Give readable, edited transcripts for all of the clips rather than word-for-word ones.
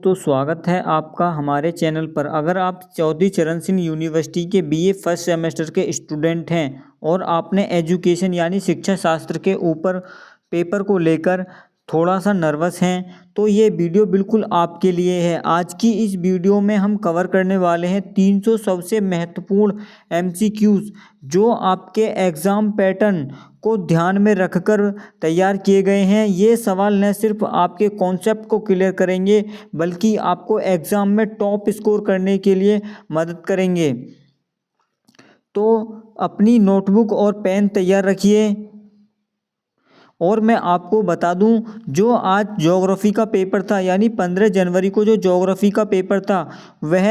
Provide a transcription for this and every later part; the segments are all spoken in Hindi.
दोस्तों, स्वागत है आपका हमारे चैनल पर। अगर आप चौधरी चरण सिंह यूनिवर्सिटी के बीए फर्स्ट सेमेस्टर के स्टूडेंट हैं और आपने एजुकेशन यानी शिक्षा शास्त्र के ऊपर पेपर को लेकर थोड़ा सा नर्वस हैं, तो ये वीडियो बिल्कुल आपके लिए है। आज की इस वीडियो में हम कवर करने वाले हैं 300 सबसे महत्वपूर्ण एमसीक्यूज़ जो आपके एग्ज़ाम पैटर्न को ध्यान में रखकर तैयार किए गए हैं। ये सवाल न सिर्फ आपके कॉन्सेप्ट को क्लियर करेंगे बल्कि आपको एग्ज़ाम में टॉप स्कोर करने के लिए मदद करेंगे। तो अपनी नोटबुक और पेन तैयार रखिए। और मैं आपको बता दूं, जो आज ज्योग्राफी का पेपर था यानी 15 जनवरी को जो ज्योग्राफी का पेपर था वह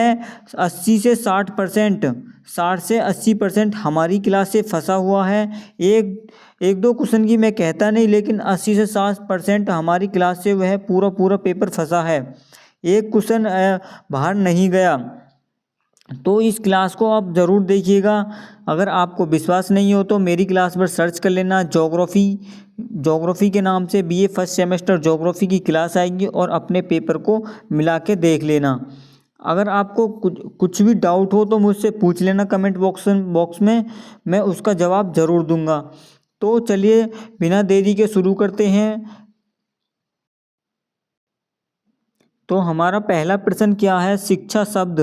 80 से 60% 60 से 80% हमारी क्लास से फंसा हुआ है। एक दो क्वेश्चन की मैं कहता नहीं, लेकिन 80 से 60% हमारी क्लास से वह पूरा पेपर फंसा है। एक क्वेश्चन बाहर नहीं गया। तो इस क्लास को आप ज़रूर देखिएगा। अगर आपको विश्वास नहीं हो तो मेरी क्लास पर सर्च कर लेना, ज्योग्राफी के नाम से बीए फर्स्ट सेमेस्टर ज्योग्राफी की क्लास आएगी और अपने पेपर को मिला के देख लेना। अगर आपको कुछ भी डाउट हो तो मुझसे पूछ लेना कमेंट बॉक्स में, मैं उसका जवाब ज़रूर दूंगा। तो चलिए बिना देरी के शुरू करते हैं। तो हमारा पहला प्रश्न क्या है, शिक्षा शब्द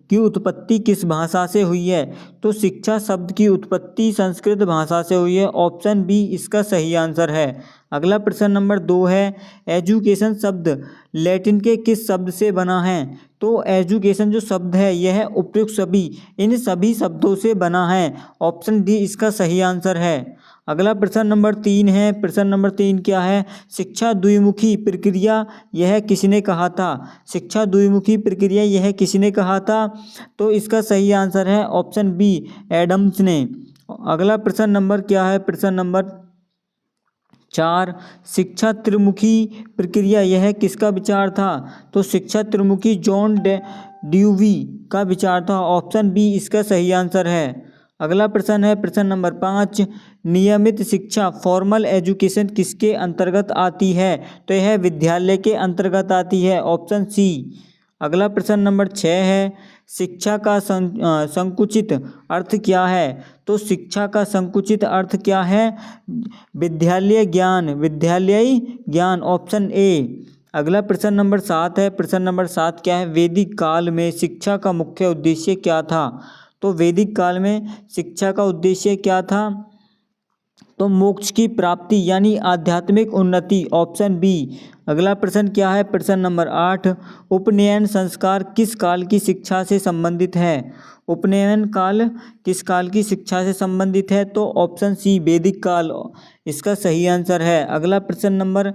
की उत्पत्ति किस भाषा से हुई है? तो शिक्षा शब्द की उत्पत्ति संस्कृत भाषा से हुई है। ऑप्शन बी इसका सही आंसर है। अगला प्रश्न नंबर 2 है, एजुकेशन शब्द लैटिन के किस शब्द से बना है? तो एजुकेशन जो शब्द है यह उपयुक्त सभी इन सभी शब्दों से बना है। ऑप्शन डी इसका सही आंसर है। अगला प्रश्न नंबर 3 है। प्रश्न नंबर 3 क्या है, शिक्षा द्विमुखी प्रक्रिया यह किसने कहा था? शिक्षा द्विमुखी प्रक्रिया यह किसने कहा था? तो इसका सही आंसर है ऑप्शन बी एडम्स ने। अगला प्रश्न नंबर क्या है, प्रश्न नंबर 4, शिक्षा त्रिमुखी प्रक्रिया यह किसका विचार था? तो शिक्षा त्रिमुखी जॉन ड्यूवी का विचार था। ऑप्शन बी इसका सही आंसर है। अगला प्रश्न है प्रश्न नंबर 5, नियमित शिक्षा फॉर्मल एजुकेशन किसके अंतर्गत आती है? तो यह विद्यालय के अंतर्गत आती है। Option C. अगला प्रश्न नंबर 6 है, शिक्षा का संकुचित अर्थ क्या है? तो शिक्षा का संकुचित अर्थ क्या है? विद्यालयी ज्ञान। Option A. अगला प्रश्न नंबर 7 है। प्रश्न नंबर 7 क्या है, वैदिक काल में शिक्षा का मुख्य उद्देश्य क्या था? तो वैदिक काल में शिक्षा का उद्देश्य क्या था? तो मोक्ष की प्राप्ति यानी आध्यात्मिक उन्नति। Option B. अगला प्रश्न क्या है, प्रश्न नंबर 8, उपनयन संस्कार किस काल की शिक्षा से संबंधित है? उपनयन काल किस काल की शिक्षा से संबंधित है? तो ऑप्शन सी वैदिक काल इसका सही आंसर है। अगला प्रश्न नंबर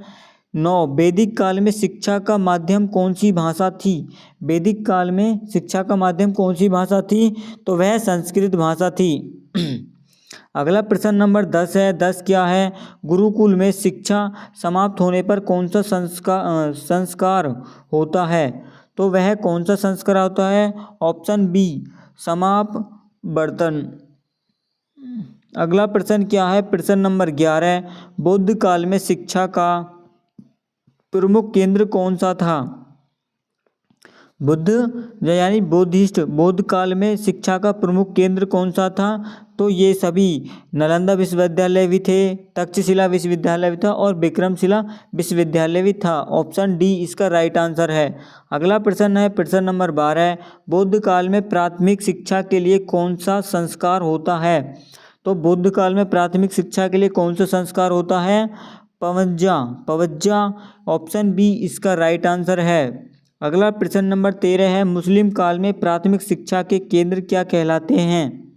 9, वैदिक काल में शिक्षा का माध्यम कौन सी भाषा थी? वैदिक काल में शिक्षा का माध्यम कौन सी भाषा थी? तो वह संस्कृत भाषा थी। अगला प्रश्न नंबर 10 है। 10 क्या है, गुरुकुल में शिक्षा समाप्त होने पर कौन सा संस्कार होता है? तो वह कौन सा संस्कार होता है? ऑप्शन बी समापवर्तन। अगला प्रश्न क्या है, प्रश्न नंबर 11, बौद्ध काल में शिक्षा का प्रमुख केंद्र कौन सा था? बौद्ध काल में शिक्षा का प्रमुख केंद्र कौन सा था? तो ये सभी नालंदा विश्वविद्यालय भी थे, तक्षशिला विश्वविद्यालय भी था और विक्रमशिला विश्वविद्यालय भी था। ऑप्शन डी इसका राइट आंसर है। अगला प्रश्न है प्रश्न नंबर 12, बौद्ध काल में प्राथमिक शिक्षा के लिए कौन सा संस्कार होता है? तो बौद्ध काल में प्राथमिक शिक्षा के लिए कौन सा संस्कार होता है? पवज्जा। ऑप्शन बी इसका राइट आंसर है। अगला प्रश्न नंबर 13 है, मुस्लिम काल में प्राथमिक शिक्षा के केंद्र क्या कहलाते हैं?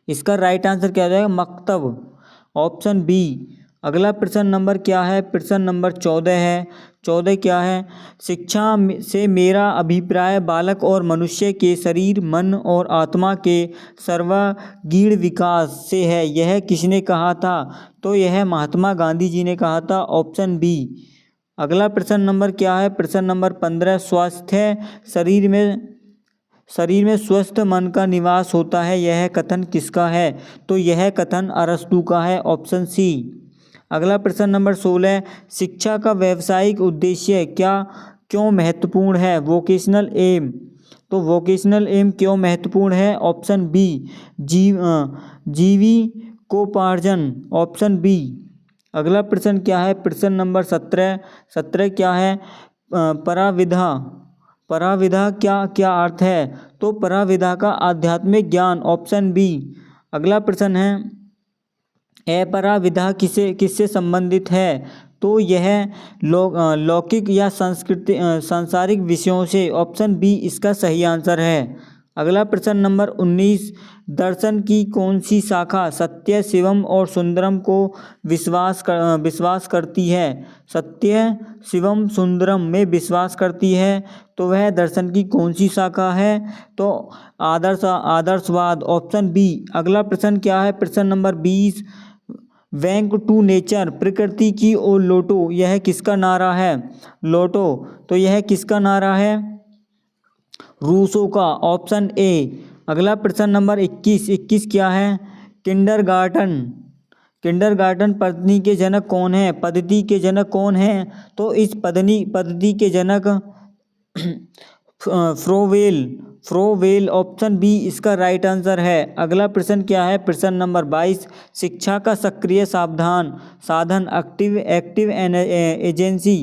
इसका राइट आंसर क्या हो जाएगा? मकतब। Option B. अगला प्रश्न नंबर क्या है, प्रश्न नंबर 14 है। 14 क्या है, शिक्षा से मेरा अभिप्राय बालक और मनुष्य के शरीर, मन और आत्मा के सर्वांगीण विकास से है, यह किसने कहा था? तो यह महात्मा गांधी जी ने कहा था। Option B. अगला प्रश्न नंबर क्या है, प्रश्न नंबर 15, स्वास्थ्य शरीर में स्वस्थ मन का निवास होता है, यह कथन किसका है? तो यह कथन अरस्तु का है। Option C. अगला प्रश्न नंबर 16, शिक्षा का व्यावसायिक उद्देश्य क्यों महत्वपूर्ण है? वोकेशनल एम, तो वोकेशनल एम क्यों महत्वपूर्ण है? ऑप्शन बी जीविकोपार्जन, ऑप्शन बी। अगला प्रश्न क्या है? प्रश्न नंबर 17 क्या है? पराविधा, पराविधा क्या क्या अर्थ है? तो पराविधा का आध्यात्मिक ज्ञान, ऑप्शन बी। अगला प्रश्न है अपराविधा किससे संबंधित है? तो यह लौकिक या सांसारिक विषयों से, ऑप्शन बी इसका सही आंसर है। अगला प्रश्न नंबर 19, दर्शन की कौन सी शाखा सत्य, शिवम और सुंदरम को विश्वास करती है? सत्य, शिवम, सुंदरम में विश्वास करती है, तो वह दर्शन की कौन सी शाखा है? तो आदर्शवाद, ऑप्शन बी। अगला प्रश्न क्या है? प्रश्न नंबर 20, बैंक टू नेचर, प्रकृति की ओर लौटो, यह किसका नारा है? लौटो, तो यह किसका नारा है? रूसो का, ऑप्शन ए। अगला प्रश्न नंबर 21 क्या है? किंडरगार्टन, किंडरगार्टन पद्धति के जनक कौन है? पद्धति के जनक कौन है? तो इस पद्धति के जनक फ्रोवेल, ऑप्शन बी इसका राइट आंसर है। अगला प्रश्न क्या है? प्रश्न नंबर 22, शिक्षा का सक्रिय साधन एक्टिव एजेंसी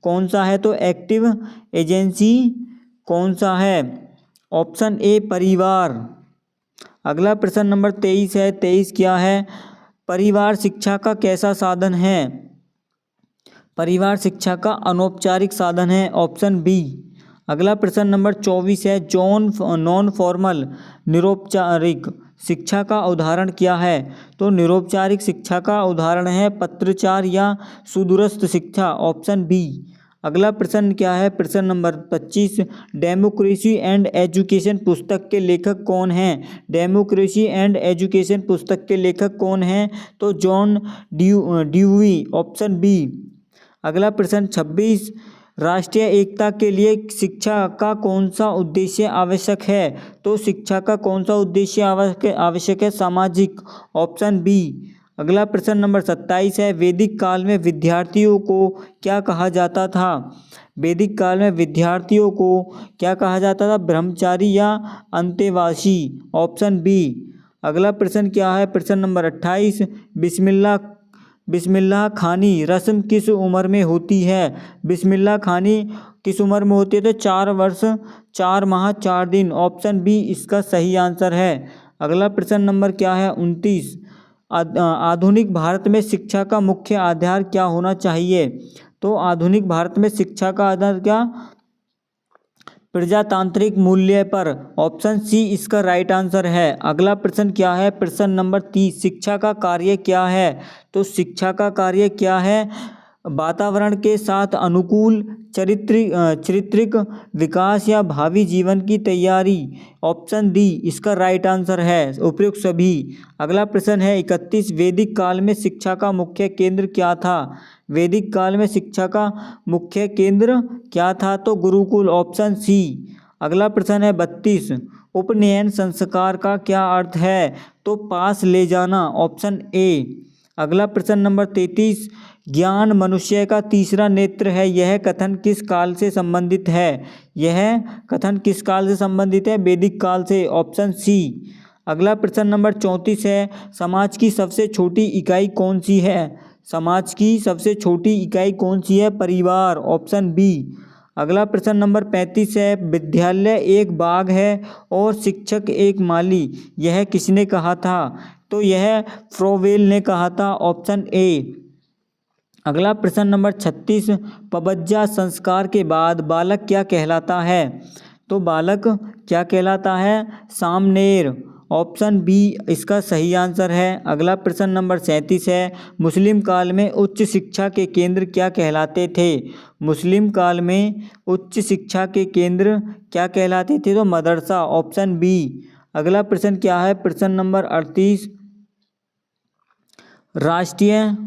कौन सा है? तो एक्टिव एजेंसी कौन सा है? ऑप्शन ए परिवार। अगला प्रश्न नंबर 23 है। 23 क्या है? परिवार शिक्षा का कैसा साधन है? परिवार शिक्षा का अनौपचारिक साधन है, ऑप्शन बी। अगला प्रश्न नंबर 24 है। नॉन फॉर्मल, निरौपचारिक शिक्षा का उदाहरण क्या है? तो निरौपचारिक शिक्षा का उदाहरण है पत्राचार या सुदूरस्थ शिक्षा, ऑप्शन बी। अगला प्रश्न क्या है? प्रश्न नंबर 25, डेमोक्रेसी एंड एजुकेशन पुस्तक के लेखक कौन हैं? डेमोक्रेसी एंड एजुकेशन पुस्तक के लेखक कौन हैं? तो जॉन ड्यूई, ऑप्शन बी। अगला प्रश्न 26, राष्ट्रीय एकता के लिए शिक्षा का कौन सा उद्देश्य आवश्यक है? तो शिक्षा का कौन सा उद्देश्य आवश्यक है? सामाजिक, ऑप्शन बी। अगला प्रश्न नंबर 27 है। वैदिक काल में विद्यार्थियों को क्या कहा जाता था? वैदिक काल में विद्यार्थियों को क्या कहा जाता था? ब्रह्मचारी या अंतेवासी, ऑप्शन बी। अगला प्रश्न क्या है? प्रश्न नंबर 28, बिस्मिल्लाह खानी रस्म किस उम्र में होती है? बिस्मिल्लाह खानी किस उम्र में होती है? तो 4 वर्ष 4 माह 4 दिन, ऑप्शन बी इसका सही आंसर है। अगला प्रश्न नंबर क्या है? 29, आधुनिक भारत में शिक्षा का मुख्य आधार क्या होना चाहिए? तो आधुनिक भारत में शिक्षा का आधार क्या? प्रजातांत्रिक मूल्य पर, ऑप्शन सी इसका राइट आंसर है। अगला प्रश्न क्या है? प्रश्न नंबर 30, शिक्षा का कार्य क्या है? तो शिक्षा का कार्य क्या है? वातावरण के साथ अनुकूल चारित्रिक विकास या भावी जीवन की तैयारी, ऑप्शन डी इसका राइट आंसर है, उपयुक्त सभी। अगला प्रश्न है 31, वैदिक काल में शिक्षा का मुख्य केंद्र क्या था? वैदिक काल में शिक्षा का मुख्य केंद्र क्या था? तो गुरुकुल, ऑप्शन सी। अगला प्रश्न है 32, उपनयन संस्कार का क्या अर्थ है? तो पास ले जाना, ऑप्शन ए। अगला प्रश्न नंबर 33, ज्ञान मनुष्य का तीसरा नेत्र है, यह कथन किस काल से संबंधित है? यह कथन किस काल से संबंधित है? वैदिक काल से, ऑप्शन सी। अगला प्रश्न नंबर 34 है। समाज की सबसे छोटी इकाई कौन सी है? समाज की सबसे छोटी इकाई कौन सी है? परिवार, ऑप्शन बी। अगला प्रश्न नंबर 35 है। विद्यालय एक बाग है और शिक्षक एक माली, यह किसने कहा था? तो यह फ्रोवेल ने कहा था, ऑप्शन ए। अगला प्रश्न नंबर 36, पबज्जा संस्कार के बाद बालक क्या कहलाता है? तो बालक क्या कहलाता है? सामनेर, ऑप्शन बी इसका सही आंसर है। अगला प्रश्न नंबर 37 है। मुस्लिम काल में उच्च शिक्षा के केंद्र क्या कहलाते थे? मुस्लिम काल में उच्च शिक्षा के केंद्र क्या कहलाते थे? तो मदरसा, ऑप्शन बी। अगला प्रश्न क्या है? प्रश्न नंबर 38, राष्ट्रीय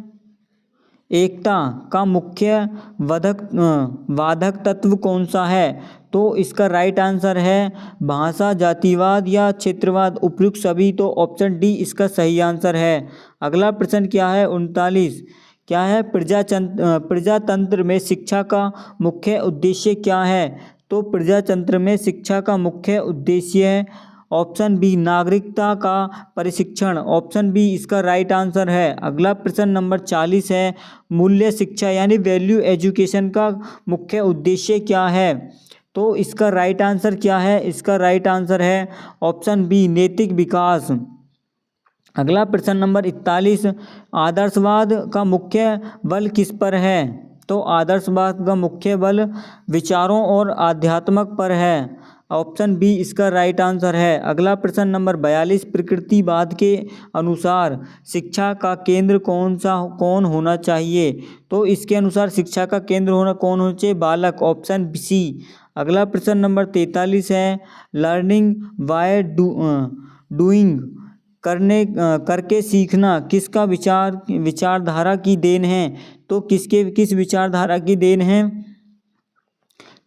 एकता का मुख्य वादक तत्व कौन सा है? तो इसका राइट आंसर है भाषा, जातिवाद या क्षेत्रवाद, उपयुक्त सभी, तो ऑप्शन डी इसका सही आंसर है। अगला प्रश्न क्या है? 39, क्या है? प्रजातंत्र में शिक्षा का मुख्य उद्देश्य क्या है? तो प्रजातंत्र में शिक्षा का मुख्य उद्देश्य है ऑप्शन बी नागरिकता का प्रशिक्षण। ऑप्शन बी इसका राइट आंसर है। अगला प्रश्न नंबर 40 है, मूल्य शिक्षा यानी वैल्यू एजुकेशन का मुख्य उद्देश्य क्या है? तो इसका राइट आंसर क्या है? इसका राइट आंसर है ऑप्शन बी नैतिक विकास। अगला प्रश्न नंबर 41, आदर्शवाद का मुख्य बल किस पर है? तो आदर्शवाद का मुख्य बल विचारों और आध्यात्मक पर है। ऑप्शन बी इसका राइट आंसर है। अगला प्रश्न नंबर 42, प्रकृतिवाद के अनुसार शिक्षा का केंद्र कौन होना चाहिए? तो इसके अनुसार शिक्षा का केंद्र कौन होना चाहिए? बालक। Option C. अगला प्रश्न नंबर 43 है, लर्निंग बाय डूइंग करके सीखना किसका विचारधारा की देन है? तो किस विचारधारा की देन है?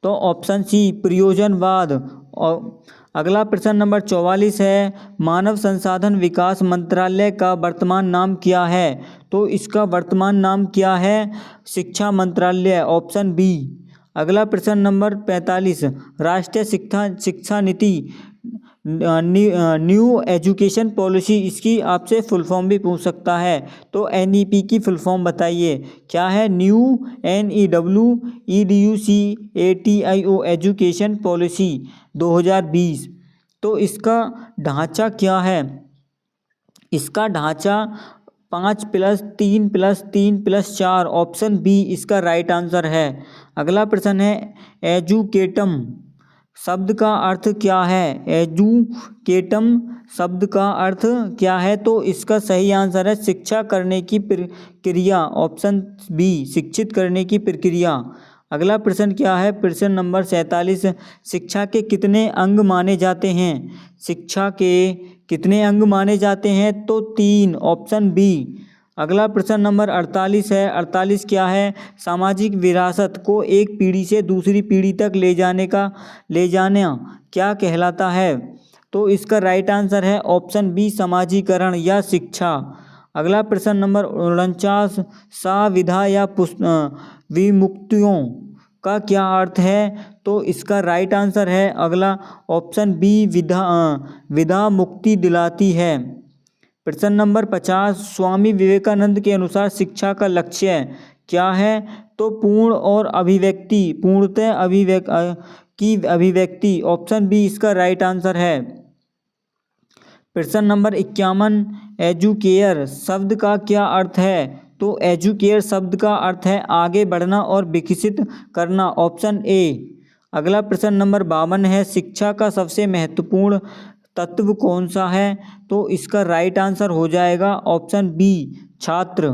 तो ऑप्शन सी प्रयोजनवाद। और अगला प्रश्न नंबर 44 है, मानव संसाधन विकास मंत्रालय का वर्तमान नाम क्या है? तो इसका वर्तमान नाम क्या है? शिक्षा मंत्रालय। Option B. अगला प्रश्न नंबर 45, राष्ट्रीय शिक्षा नीति न्यू एजुकेशन पॉलिसी, इसकी आपसे फुल फॉर्म भी पूछ सकता है। तो NEP की फुल फॉर्म बताइए क्या है? New NEWEDUCATIO education policy 2020। तो इसका ढांचा क्या है? इसका ढांचा 5+3+3+4। ऑप्शन बी इसका राइट आंसर है। अगला प्रश्न है, एजुकेटम शब्द का अर्थ क्या है? एजुकेटम शब्द का अर्थ क्या है? तो इसका सही आंसर है शिक्षा करने की प्रक्रिया। ऑप्शन बी शिक्षित करने की प्रक्रिया। अगला प्रश्न क्या है? प्रश्न नंबर 47, शिक्षा के कितने अंग माने जाते हैं? शिक्षा के कितने अंग माने जाते हैं? तो 3। Option B. अगला प्रश्न नंबर 48 है, 48 क्या है? सामाजिक विरासत को एक पीढ़ी से दूसरी पीढ़ी तक ले जाना क्या कहलाता है? तो इसका राइट आंसर है ऑप्शन बी समाजीकरण या शिक्षा। अगला प्रश्न नंबर 49, संविदा या विमुक्तियों का क्या अर्थ है? तो इसका राइट आंसर है अगला ऑप्शन बी विदा मुक्ति दिलाती है। प्रश्न नंबर 50, स्वामी विवेकानंद के अनुसार शिक्षा का लक्ष्य क्या है? तो पूर्णतः अभिव्यक्ति। ऑप्शन बी इसका राइट आंसर है। प्रश्न नंबर 51, एजुकेयर शब्द का क्या अर्थ है? तो एजुकेयर शब्द का अर्थ है आगे बढ़ना और विकसित करना। Option A. अगला प्रश्न नंबर 52 है, शिक्षा का सबसे महत्वपूर्ण तत्व कौन सा है? तो इसका राइट आंसर हो जाएगा ऑप्शन बी छात्र।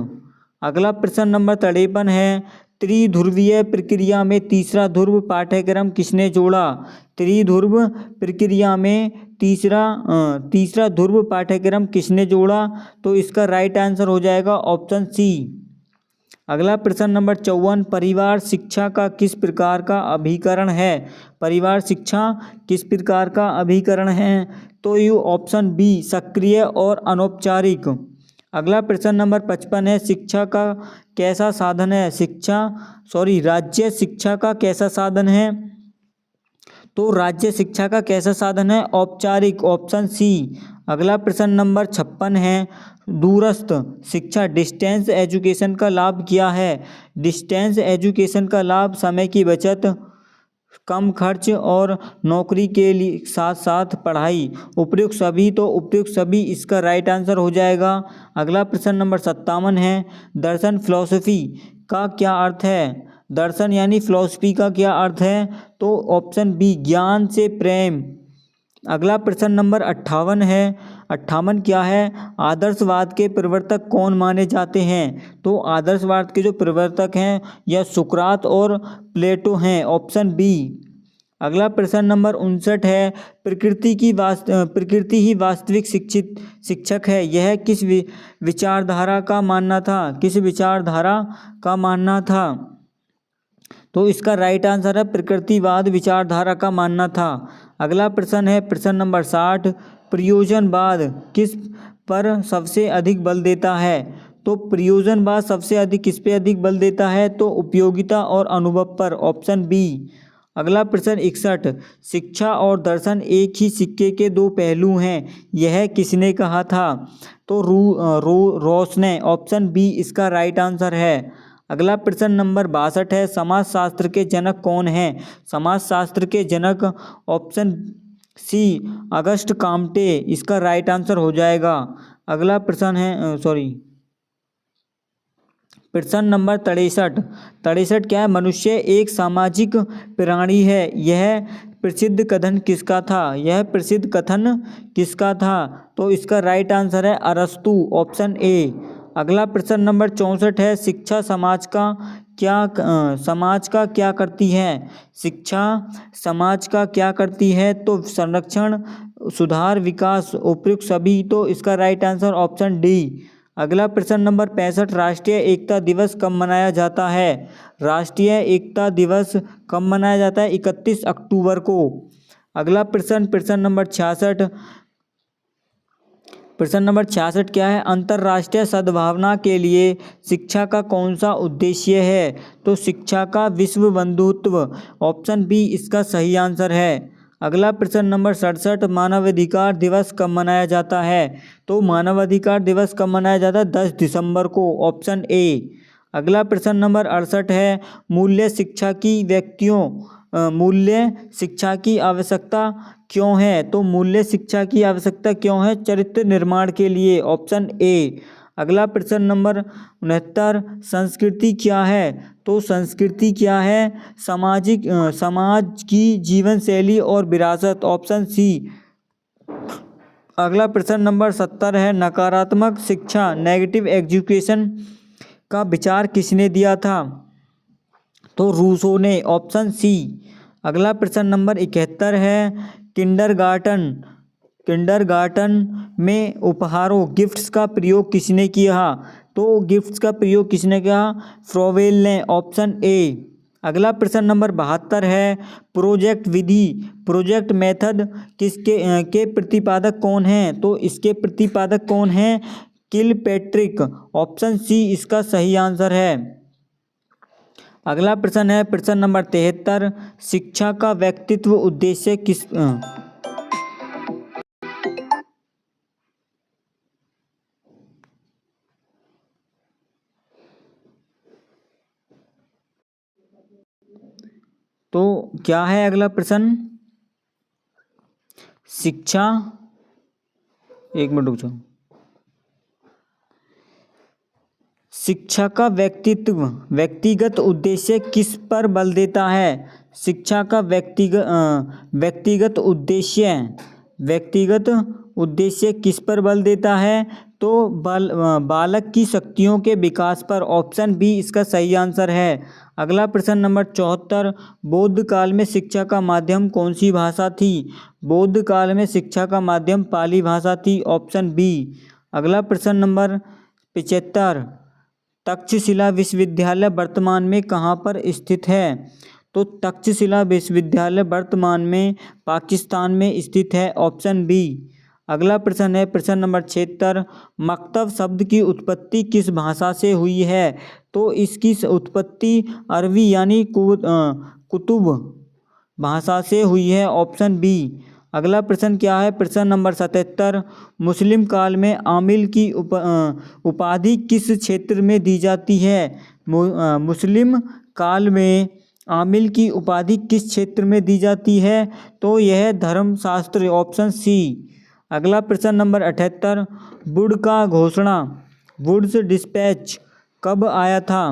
अगला प्रश्न नंबर 53 है, त्रिध्रुवीय प्रक्रिया में तीसरा ध्रुव पाठ्यक्रम किसने जोड़ा? त्रिध्रुव प्रक्रिया में तीसरा ध्रुव पाठ्यक्रम किसने जोड़ा? तो इसका राइट आंसर हो जाएगा ऑप्शन सी। अगला प्रश्न नंबर 54, परिवार शिक्षा का किस प्रकार का अभिकरण है? परिवार शिक्षा किस प्रकार का अभिकरण है? तो ये ऑप्शन बी सक्रिय और अनौपचारिक। अगला प्रश्न नंबर 55 है, शिक्षा का कैसा साधन है? राज्य शिक्षा का कैसा साधन है? तो राज्य शिक्षा का कैसा साधन है? औपचारिक। Option C. अगला प्रश्न नंबर 56 है, दूरस्थ शिक्षा डिस्टेंस एजुकेशन का लाभ क्या है? डिस्टेंस एजुकेशन का लाभ समय की बचत, कम खर्च और नौकरी के लिए साथ साथ पढ़ाई। उपयुक्त सभी। तो उपयुक्त सभी इसका राइट आंसर हो जाएगा। अगला प्रश्न नंबर 57 है, दर्शन फिलॉसफी का क्या अर्थ है? दर्शन यानी फिलॉसफी का क्या अर्थ है? तो ऑप्शन बी ज्ञान से प्रेम। अगला प्रश्न नंबर 58 है, 58 क्या है? आदर्शवाद के प्रवर्तक कौन माने जाते हैं? तो आदर्शवाद के जो प्रवर्तक हैं यह सुकरात और प्लेटो हैं। Option B. अगला प्रश्न नंबर 59 है, प्रकृति ही वास्तविक शिक्षक है, यह किस विचारधारा का मानना था? किस विचारधारा का मानना था? तो इसका राइट आंसर है प्रकृतिवाद विचारधारा का मानना था। अगला प्रश्न है प्रश्न नंबर 60, प्रयोजनवाद किस पर सबसे अधिक बल देता है? तो प्रयोजनवाद सबसे अधिक किस पे अधिक बल देता है, तो उपयोगिता और अनुभव पर, ऑप्शन बी। अगला प्रश्न 61, शिक्षा और दर्शन एक ही सिक्के के दो पहलू हैं, यह किसने कहा था, तो रॉस ने, ऑप्शन बी इसका राइट आंसर है। अगला प्रश्न नंबर 62 है, समाजशास्त्र के जनक कौन हैं, समाजशास्त्र के जनक, ऑप्शन सी अगस्ट काम्टे इसका राइट आंसर हो जाएगा। अगला प्रश्न है प्रश्न नंबर 63 क्या है, मनुष्य एक सामाजिक प्राणी है, यह प्रसिद्ध कथन किसका था, यह प्रसिद्ध कथन किसका था, तो इसका राइट आंसर है अरस्तु, ऑप्शन ए। अगला प्रश्न नंबर 64 है, शिक्षा समाज का क्या करती है, शिक्षा समाज का क्या करती है, तो संरक्षण, सुधार, विकास, उपयुक्त सभी, तो इसका राइट आंसर ऑप्शन डी। अगला प्रश्न नंबर 65, राष्ट्रीय एकता दिवस कब मनाया जाता है, राष्ट्रीय एकता दिवस कब मनाया जाता है, 31 अक्टूबर को। अगला प्रश्न नंबर 66 क्या है, अंतर्राष्ट्रीय सद्भावना के लिए शिक्षा का कौन सा उद्देश्य है, तो शिक्षा का विश्व बंधुत्व, ऑप्शन बी इसका सही आंसर है। अगला प्रश्न नंबर 67, मानवाधिकार दिवस कब मनाया जाता है, तो मानवाधिकार दिवस कब मनाया जाता है, 10 दिसंबर को, ऑप्शन ए। अगला प्रश्न नंबर 68 है, मूल्य शिक्षा की आवश्यकता क्यों है, तो मूल्य शिक्षा की आवश्यकता क्यों है, चरित्र निर्माण के लिए, ऑप्शन ए। अगला प्रश्न नंबर 69, संस्कृति क्या है, तो संस्कृति क्या है, समाज की जीवन शैली और विरासत, ऑप्शन सी। अगला प्रश्न नंबर 70 है, नकारात्मक शिक्षा नेगेटिव एजुकेशन का विचार किसने दिया था, तो रूसो ने, ऑप्शन सी। अगला प्रश्न नंबर 71 है, किंडरगार्टन में उपहारों गिफ्ट्स का प्रयोग किसने किया, तो गिफ्ट्स का प्रयोग किसने किया, फ्रोवेल ने, ऑप्शन ए। अगला प्रश्न नंबर 72 है, प्रोजेक्ट मेथड के प्रतिपादक कौन हैं, तो इसके प्रतिपादक कौन हैं, किलपैट्रिक, ऑप्शन सी इसका सही आंसर है। अगला प्रश्न है प्रश्न नंबर 73, शिक्षा का व्यक्तित्व उद्देश्य तो क्या है अगला प्रश्न, शिक्षा, एक मिनट रुक जाओ, शिक्षा का व्यक्तिगत उद्देश्य किस पर बल देता है, शिक्षा का व्यक्तिगत उद्देश्य किस पर बल देता है, तो बालक की शक्तियों के विकास पर, ऑप्शन बी इसका सही आंसर है। अगला प्रश्न नंबर 74, बौद्ध काल में शिक्षा का माध्यम कौन सी भाषा थी, बौद्ध काल में शिक्षा का माध्यम पाली भाषा थी, ऑप्शन बी। अगला प्रश्न नंबर 75, तक्षशिला विश्वविद्यालय वर्तमान में कहाँ पर स्थित है, तो तक्षशिला विश्वविद्यालय वर्तमान में पाकिस्तान में स्थित है, ऑप्शन बी। अगला प्रश्न है प्रश्न नंबर 76, मकतब शब्द की उत्पत्ति किस भाषा से हुई है, तो इसकी उत्पत्ति अरबी यानी कुतुब भाषा से हुई है, ऑप्शन बी। अगला प्रश्न क्या है प्रश्न नंबर 77, मुस्लिम काल में आमिल की उपाधि किस क्षेत्र में दी जाती है, मुस्लिम काल में आमिल की उपाधि किस क्षेत्र में दी जाती है, तो यह धर्मशास्त्र, ऑप्शन सी। अगला प्रश्न नंबर 78, वुड का घोषणा, वुड्स डिस्पैच कब आया था,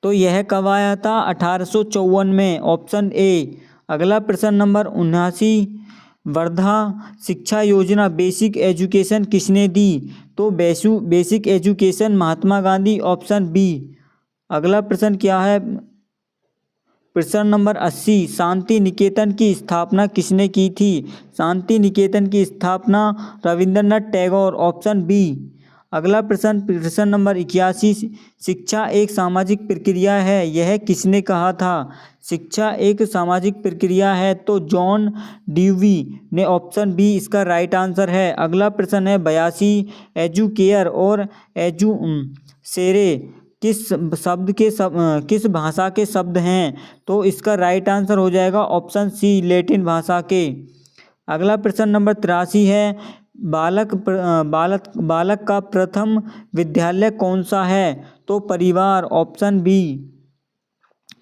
तो यह कब आया था, 1854 में, ऑप्शन ए। अगला प्रश्न नंबर 79, वर्धा शिक्षा योजना बेसिक एजुकेशन किसने दी, तो basic education Mahatma Gandhi, option B. अगला प्रश्न क्या है प्रश्न नंबर 80, शांति निकेतन की स्थापना किसने की थी, शांति निकेतन की स्थापना रविंद्रनाथ टैगोर, ऑप्शन बी। अगला प्रश्न नंबर 81, शिक्षा एक सामाजिक प्रक्रिया है, यह किसने कहा था? शिक्षा एक सामाजिक प्रक्रिया है तो जॉन ड्यूवी ने, ऑप्शन बी इसका राइट आंसर है। अगला प्रश्न है 82, एजुकेयर और एजुसेरे किस भाषा के शब्द हैं? तो इसका राइट आंसर हो जाएगा ऑप्शन सी, लैटिन भाषा के। अगला प्रश्न नंबर 83 है, बालक का प्रथम विद्यालय कौन सा है? तो परिवार, ऑप्शन बी।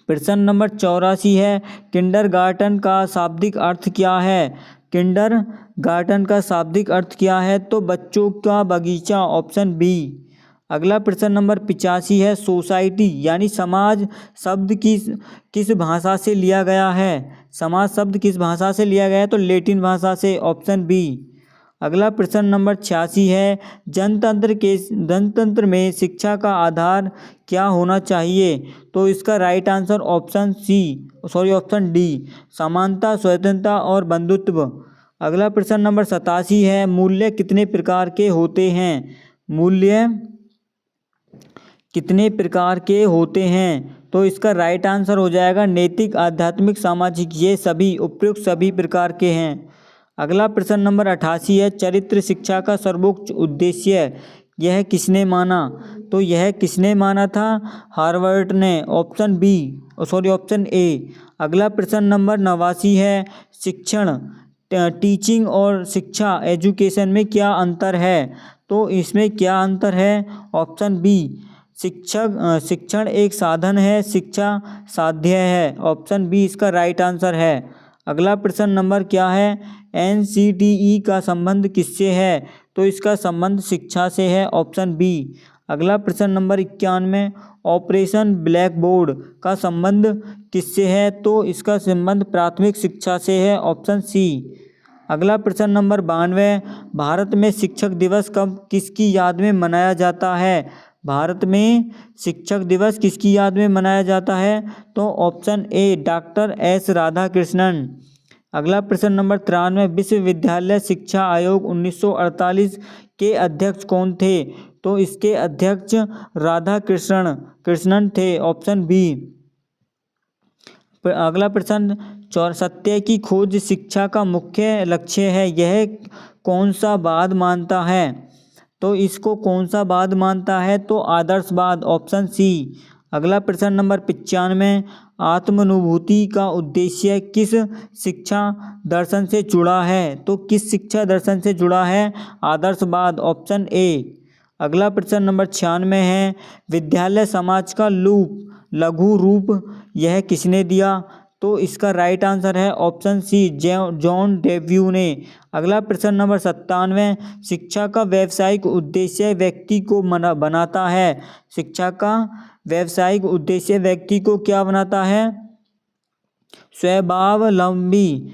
प्रश्न नंबर 84 है, किंडरगार्टन का शाब्दिक अर्थ क्या है? किंडरगार्टन का शाब्दिक अर्थ क्या है? तो बच्चों का बगीचा, ऑप्शन बी। अगला प्रश्न नंबर 85 है, सोसाइटी यानी समाज शब्द किस भाषा से लिया गया है? समाज शब्द किस भाषा से लिया गया है? तो लैटिन भाषा से, ऑप्शन बी। अगला प्रश्न नंबर 86 है, जनतंत्र में शिक्षा का आधार क्या होना चाहिए? तो इसका राइट आंसर ऑप्शन डी, समानता, स्वतंत्रता और बंधुत्व। अगला प्रश्न नंबर 87 है, मूल्य कितने प्रकार के होते हैं? मूल्य कितने प्रकार के होते हैं? तो इसका राइट आंसर हो जाएगा नैतिक, आध्यात्मिक, सामाजिक, ये सभी उपयुक्त सभी प्रकार के हैं। अगला प्रश्न नंबर 88 है, चरित्र शिक्षा का सर्वोच्च उद्देश्य यह किसने माना? तो यह किसने माना था? हार्वर्ड ने, ऑप्शन ए। अगला प्रश्न नंबर 89 है, शिक्षण टीचिंग और शिक्षा एजुकेशन में क्या अंतर है? तो इसमें क्या अंतर है? ऑप्शन बी, शिक्षण एक साधन है, शिक्षा साध्य है, ऑप्शन बी इसका राइट आंसर है। अगला प्रश्न नंबर क्या है, एनसीटीई का संबंध किससे है? तो इसका संबंध शिक्षा से है, ऑप्शन बी। अगला प्रश्न नंबर 91, ऑपरेशन ब्लैक बोर्ड का संबंध किससे है? तो इसका संबंध प्राथमिक शिक्षा से है, ऑप्शन सी। अगला प्रश्न नंबर 92, भारत में शिक्षक दिवस कब किसकी याद में मनाया जाता है? भारत में शिक्षक दिवस किसकी याद में मनाया जाता है? तो option A, doctor S Radhakrishnan. अगला प्रश्न नंबर 93, विश्वविद्यालय शिक्षा आयोग 1948 के अध्यक्ष कौन थे? तो इसके अध्यक्ष राधाकृष्णन थे, ऑप्शन बी। अगला प्रश्न, सत्य की खोज शिक्षा का मुख्य लक्ष्य है, यह कौन सा वाद मानता है? तो इसको कौन सा वाद मानता है? तो आदर्शवाद, ऑप्शन सी। अगला प्रश्न नंबर 95, आत्मानुभूति का उद्देश्य किस शिक्षा दर्शन से जुड़ा है? तो किस शिक्षा दर्शन से जुड़ा है? आदर्शवाद, ऑप्शन ए। अगला प्रश्न नंबर 96 है, विद्यालय समाज का लघु रूप यह किसने दिया? तो इसका राइट आंसर है ऑप्शन सी, जॉन डेव्यू ने। अगला प्रश्न नंबर 97, शिक्षा का व्यावसायिक उद्देश्य व्यक्ति को बनाता है। शिक्षा का व्यावसायिक उद्देश्य व्यक्ति को क्या बनाता है? स्वावलंबी,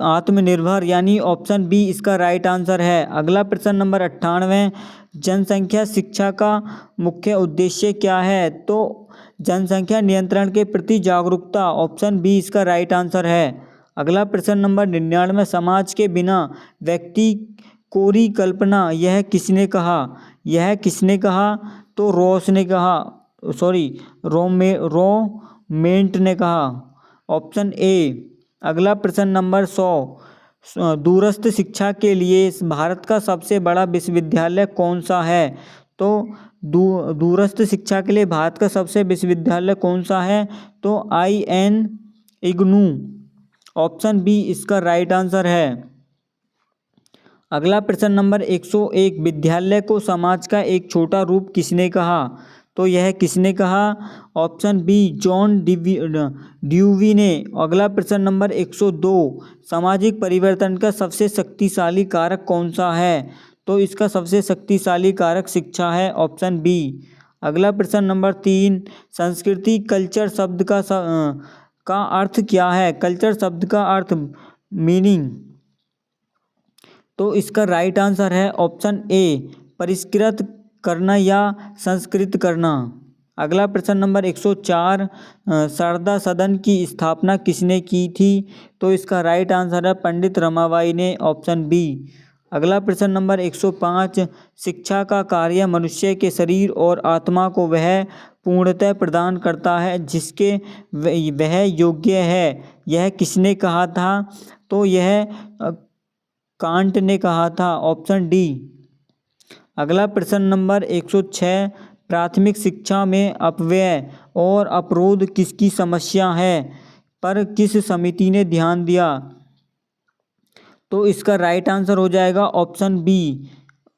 आत्मनिर्भर, यानी ऑप्शन बी इसका राइट आंसर है। अगला प्रश्न नंबर 98, जनसंख्या शिक्षा का मुख्य उद्देश्य क्या है? तो जनसंख्या नियंत्रण के प्रति जागरूकता, ऑप्शन बी इसका राइट आंसर है। अगला प्रश्न नंबर 99, समाज के बिना व्यक्ति कोरी कल्पना यह किसने कहा? यह किसने कहा? तो रोमेंट ने कहा, ऑप्शन ए। अगला प्रश्न नंबर 100, दूरस्थ शिक्षा के लिए भारत का सबसे बड़ा विश्वविद्यालय कौन सा है? तो दूरस्थ शिक्षा के लिए भारत का सबसे विश्वविद्यालय कौन सा है? तो इग्नू, ऑप्शन बी इसका राइट आंसर है। अगला प्रश्न नंबर 101, विद्यालय को समाज का एक छोटा रूप किसने कहा? तो यह किसने कहा? ऑप्शन बी, जॉन ड्यूवी ने। अगला प्रश्न नंबर 102, सामाजिक परिवर्तन का सबसे शक्तिशाली कारक कौन सा है? तो इसका सबसे शक्तिशाली कारक शिक्षा है, ऑप्शन बी। अगला प्रश्न नंबर 3, संस्कृति कल्चर शब्द का अर्थ क्या है? कल्चर शब्द का अर्थ मीनिंग, तो इसका राइट आंसर है ऑप्शन ए, परिष्कृत करना या संस्कृत करना। अगला प्रश्न नंबर 104, शारदा सदन की स्थापना किसने की थी? तो इसका राइट आंसर है पंडित रमाबाई ने, ऑप्शन बी। अगला प्रश्न नंबर 105, शिक्षा का कार्य मनुष्य के शरीर और आत्मा को वह पूर्णतः प्रदान करता है जिसके वह योग्य है। यह किसने कहा था? तो यह कांट ने कहा था, ऑप्शन डी। अगला प्रश्न नंबर 106, प्राथमिक शिक्षा में अपव्यय और अपरोध किसकी समस्या है पर किस समिति ने ध्यान दिया? तो इसका राइट आंसर हो जाएगा ऑप्शन बी,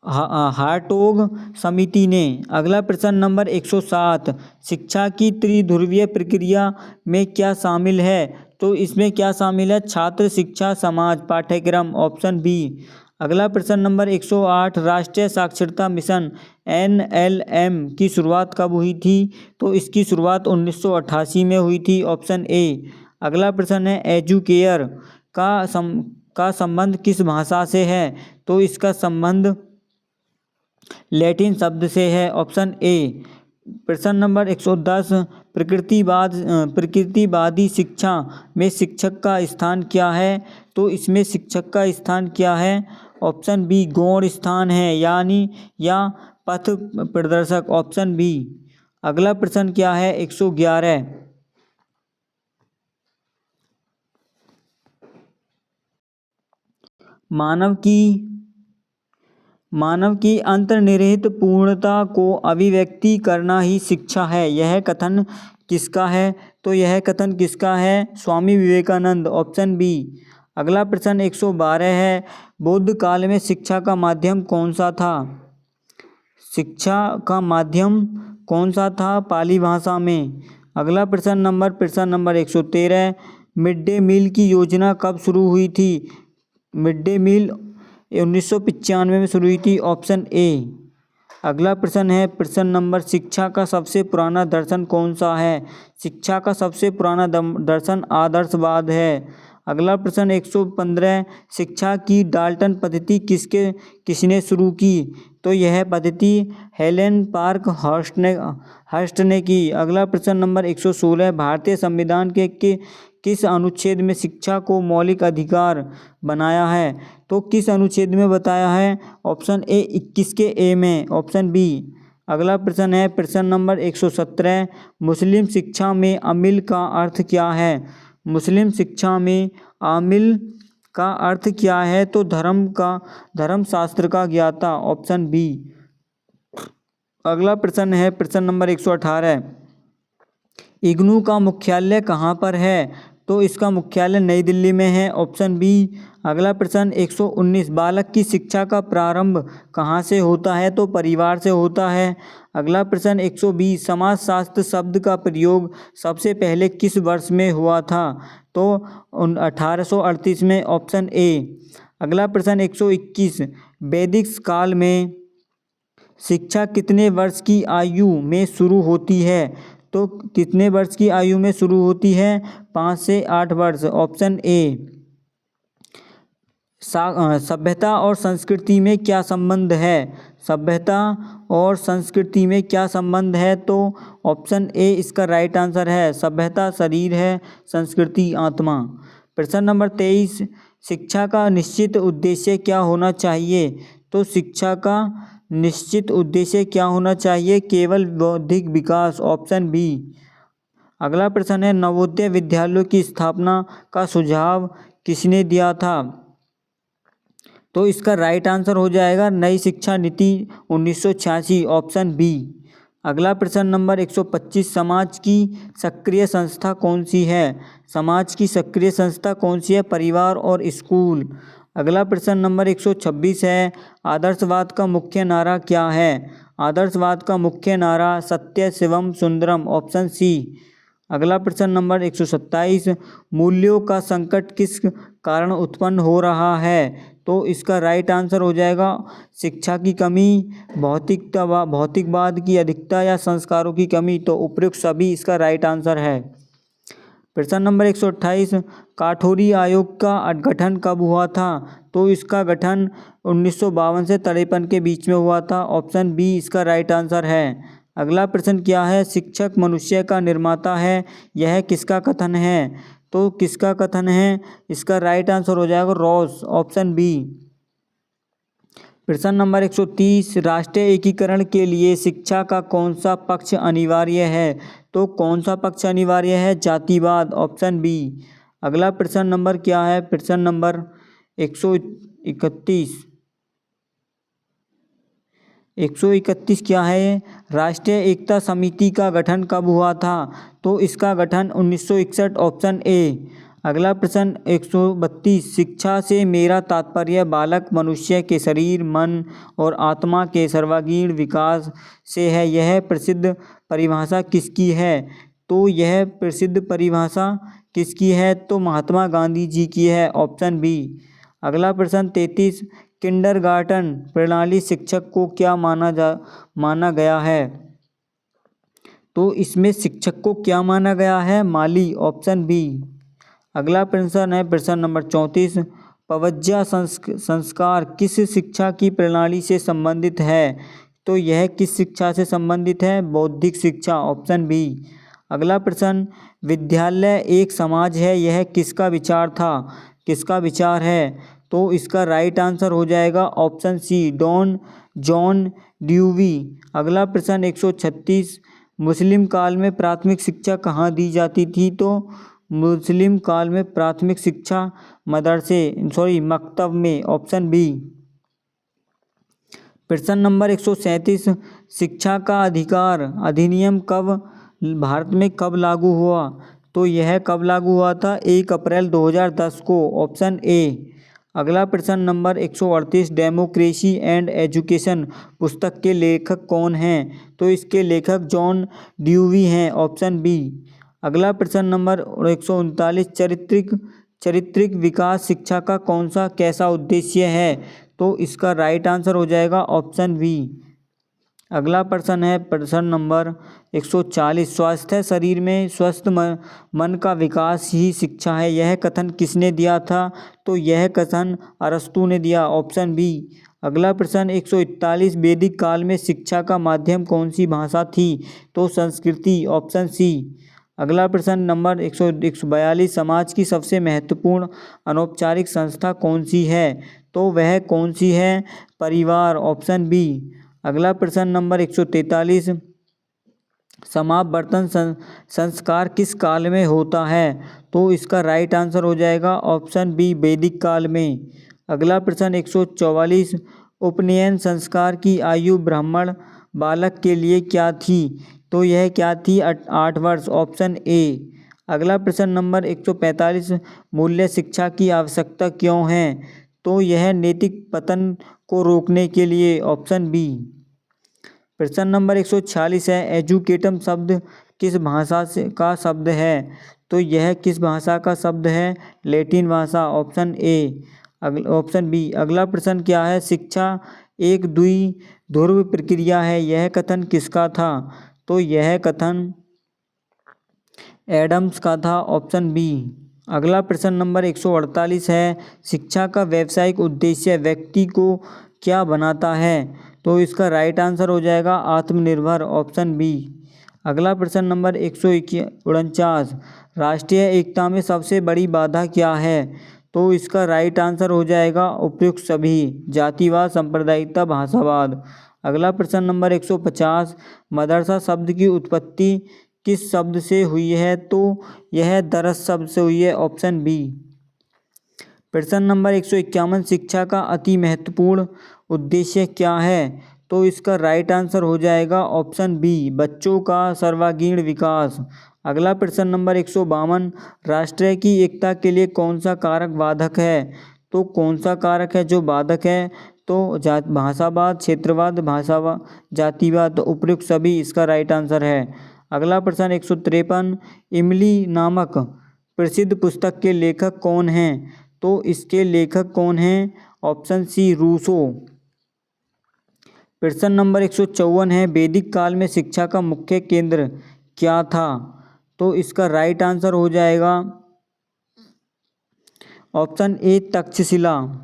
हार्टोग समिति ने। अगला प्रश्न नंबर 107, शिक्षा की त्रिध्रुवीय प्रक्रिया में क्या शामिल है? तो इसमें क्या शामिल है? छात्र, शिक्षा, समाज, पाठ्यक्रम, ऑप्शन बी। अगला प्रश्न नंबर 108, राष्ट्रीय साक्षरता मिशन NLM की शुरुआत कब हुई थी? तो इसकी शुरुआत 1988 में हुई थी, ऑप्शन ए। अगला प्रश्न है, एजुकेयर का संबंध किस भाषा से है? तो इसका संबंध लैटिन शब्द से है, ऑप्शन ए। प्रश्न नंबर 110, प्रकृतिवादी शिक्षा में शिक्षक का स्थान क्या है? तो इसमें शिक्षक का स्थान क्या है? ऑप्शन बी, गौण स्थान है, यानी या पथ प्रदर्शक, ऑप्शन बी। अगला प्रश्न क्या है? 111, मानव की अंतर्निहित पूर्णता को अभिव्यक्ति करना ही शिक्षा है। यह कथन किसका है? तो यह कथन किसका है? Swami Vivekananda, option B. अगला प्रश्न 112 है, बौद्ध काल में शिक्षा का माध्यम कौन सा था? शिक्षा का माध्यम कौन सा था पाली भाषा में? अगला प्रश्न नंबर 113, मिड डे मील की योजना कब शुरू हुई थी? मिड डे मील 1995 में शुरू हुई थी, ऑप्शन ए। अगला प्रश्न है प्रश्न नंबर, शिक्षा का सबसे पुराना दर्शन कौन सा है? शिक्षा का सबसे पुराना दर्शन आदर्शवाद है। अगला प्रश्न 115, शिक्षा की डाल्टन पद्धति किसने शुरू की? तो यह पद्धति हेलेन पार्क हर्स्ट ने की। अगला प्रश्न नंबर 116, भारतीय संविधान के किस अनुच्छेद में शिक्षा को मौलिक अधिकार बनाया है? तो किस अनुच्छेद में बताया है? ऑप्शन ए 21 के ए में, ऑप्शन बी। अगला प्रश्न है प्रश्न नंबर 117, मुस्लिम शिक्षा में अमिल का अर्थ क्या है? मुस्लिम शिक्षा में आमिल का अर्थ क्या है? तो धर्मशास्त्र का ज्ञाता, ऑप्शन बी। अगला प्रश्न है प्रश्न नंबर 118, इग्नू का मुख्यालय कहाँ पर है? तो इसका मुख्यालय नई दिल्ली में है, ऑप्शन बी। अगला प्रश्न 119, बालक की शिक्षा का प्रारंभ कहाँ से होता है? तो परिवार से होता है। अगला प्रश्न 120, समाजशास्त्र शब्द का प्रयोग सबसे पहले किस वर्ष में हुआ था? तो 1838 में, ऑप्शन ए। अगला प्रश्न 121, वैदिक काल में शिक्षा कितने वर्ष की आयु में शुरू होती है? तो कितने वर्ष की आयु में शुरू होती है? 5 से 8 वर्ष, ऑप्शन ए। सभ्यता और संस्कृति में क्या संबंध है? सभ्यता और संस्कृति में क्या संबंध है? तो ऑप्शन ए इसका राइट आंसर है। सभ्यता शरीर है, संस्कृति आत्मा। प्रश्न नंबर 23, शिक्षा का निश्चित उद्देश्य क्या होना चाहिए? तो शिक्षा का निश्चित उद्देश्य क्या होना चाहिए? केवल बौद्धिक विकास, ऑप्शन बी। अगला प्रश्न है, नवोदय विद्यालयों की स्थापना का सुझाव किसने दिया था? तो इसका राइट आंसर हो जाएगा नई शिक्षा नीति 1986, ऑप्शन बी। अगला प्रश्न नंबर 125, समाज की सक्रिय संस्था कौन सी है? समाज की सक्रिय संस्था कौन सी है? परिवार और स्कूल। अगला प्रश्न नंबर 126 है, आदर्शवाद का मुख्य नारा क्या है? आदर्शवाद का मुख्य नारा सत्य शिवम सुंदरम, ऑप्शन सी। अगला प्रश्न नंबर 127, मूल्यों का संकट किस कारण उत्पन्न हो रहा है? तो इसका राइट आंसर हो जाएगा शिक्षा की कमी, भौतिकवाद की अधिकता या संस्कारों की कमी। तो उपयुक्त सभी इसका राइट आंसर है। प्रश्न नंबर 128, काठौरी आयोग का गठन कब हुआ था? तो इसका गठन 1952 से 53 के बीच में हुआ था, ऑप्शन बी इसका राइट आंसर है। अगला प्रश्न क्या है, शिक्षक मनुष्य का निर्माता है, यह किसका कथन है? तो किसका कथन है? इसका राइट आंसर हो जाएगा रॉस, ऑप्शन बी। प्रश्न नंबर 130, राष्ट्रीय एकीकरण के लिए शिक्षा का कौन सा पक्ष अनिवार्य है? तो कौन सा पक्ष अनिवार्य है? जातिवाद, ऑप्शन बी। अगला प्रश्न नंबर क्या है? प्रश्न नंबर 131 क्या है? राष्ट्रीय एकता समिति का गठन कब हुआ था? तो इसका गठन 1961, ऑप्शन ए। अगला प्रश्न 132, शिक्षा से मेरा तात्पर्य बालक मनुष्य के शरीर, मन और आत्मा के सर्वांगीण विकास से है। यह प्रसिद्ध परिभाषा किसकी है? तो यह प्रसिद्ध परिभाषा किसकी है? तो महात्मा गांधी जी की है, ऑप्शन बी। अगला प्रश्न 33, किंडरगार्टन प्रणाली शिक्षक को क्या माना गया है? तो इसमें शिक्षक को क्या माना गया है? माली, ऑप्शन बी। अगला प्रश्न है प्रश्न नंबर 34, पवज्जा संस्कार किस शिक्षा की प्रणाली से संबंधित है? तो यह किस शिक्षा से संबंधित है? बौद्धिक शिक्षा, ऑप्शन बी। अगला प्रश्न, विद्यालय एक समाज है, यह किसका विचार था? किसका विचार है? तो इसका राइट आंसर हो जाएगा ऑप्शन सी, डॉन जॉन ड्यूवी। अगला प्रश्न 136, मुस्लिम काल में प्राथमिक शिक्षा कहाँ दी जाती थी? तो मुस्लिम काल में प्राथमिक शिक्षा मकतब में, ऑप्शन बी। प्रश्न नंबर 137, शिक्षा का अधिकार अधिनियम भारत में कब लागू हुआ? तो यह कब लागू हुआ था? 1 अप्रैल 2010 को, ऑप्शन ए। अगला प्रश्न नंबर 138, डेमोक्रेसी एंड एजुकेशन पुस्तक के लेखक कौन हैं? तो इसके लेखक जॉन ड्यूवी हैं, ऑप्शन बी। अगला प्रश्न नंबर 139, चारित्रिक विकास शिक्षा का कैसा उद्देश्य है? तो इसका राइट आंसर हो जाएगा ऑप्शन बी। अगला प्रश्न है प्रश्न नंबर 140, स्वास्थ्य शरीर में स्वस्थ मन का विकास ही शिक्षा है, यह कथन किसने दिया था? तो यह कथन अरस्तु ने दिया, ऑप्शन बी। अगला प्रश्न 141, वैदिक काल में शिक्षा का माध्यम कौन सी भाषा थी? तो संस्कृति, ऑप्शन सी। अगला प्रश्न नंबर 142, समाज की सबसे महत्वपूर्ण अनौपचारिक संस्था कौन सी है? तो वह कौन सी है? परिवार, ऑप्शन बी। अगला प्रश्न नंबर 143, समावर्तन संस्कार किस काल में होता है? तो इसका राइट आंसर हो जाएगा ऑप्शन बी, वैदिक काल में। अगला प्रश्न 144, उपनयन संस्कार की आयु ब्राह्मण बालक के लिए क्या थी? तो यह क्या थी? 8 वर्ष, ऑप्शन ए। अगला प्रश्न नंबर 145, मूल्य शिक्षा की आवश्यकता क्यों है? तो यह नैतिक पतन को रोकने के लिए, ऑप्शन बी। प्रश्न नंबर 146 है, एजुकेटम शब्द किस भाषा का शब्द है? तो यह किस भाषा का शब्द है? लैटिन भाषा, ऑप्शन ए। Option B. अगला प्रश्न क्या है, शिक्षा एक द्विध्रुव प्रक्रिया है, यह कथन किसका था? तो यह कथन एडम्स का था, ऑप्शन बी। अगला प्रश्न नंबर 148 है, शिक्षा का व्यावसायिक उद्देश्य व्यक्ति को क्या बनाता है? तो इसका राइट आंसर हो जाएगा आत्मनिर्भर, ऑप्शन बी। अगला प्रश्न नंबर 149, राष्ट्रीय एकता में सबसे बड़ी बाधा क्या है? तो इसका राइट आंसर हो जाएगा उपयुक्त सभी, जातिवाद, सांप्रदायिकता, भाषावाद। अगला प्रश्न नंबर 150, मदरसा शब्द की उत्पत्ति किस शब्द से हुई है? तो यह दरस शब्द से हुई है, ऑप्शन बी। प्रश्न नंबर 151, शिक्षा का अति महत्वपूर्ण उद्देश्य क्या है? तो इसका राइट आंसर हो जाएगा ऑप्शन बी, बच्चों का सर्वांगीण विकास। अगला प्रश्न नंबर 152, राष्ट्र की एकता के लिए कौन सा कारक बाधक है? तो कौन सा कारक है जो बाधक है? तो भाषावाद, क्षेत्रवाद, जातिवाद, तो उपयुक्त सभी इसका राइट आंसर है। अगला प्रश्न 153, इमली नामक प्रसिद्ध पुस्तक के लेखक कौन हैं? तो इसके लेखक कौन हैं? Option C, Rousseau. प्रश्न नंबर 154 है, वैदिक काल में शिक्षा का मुख्य केंद्र क्या था? तो इसका राइट आंसर हो जाएगा ऑप्शन ए, तक्षशिला।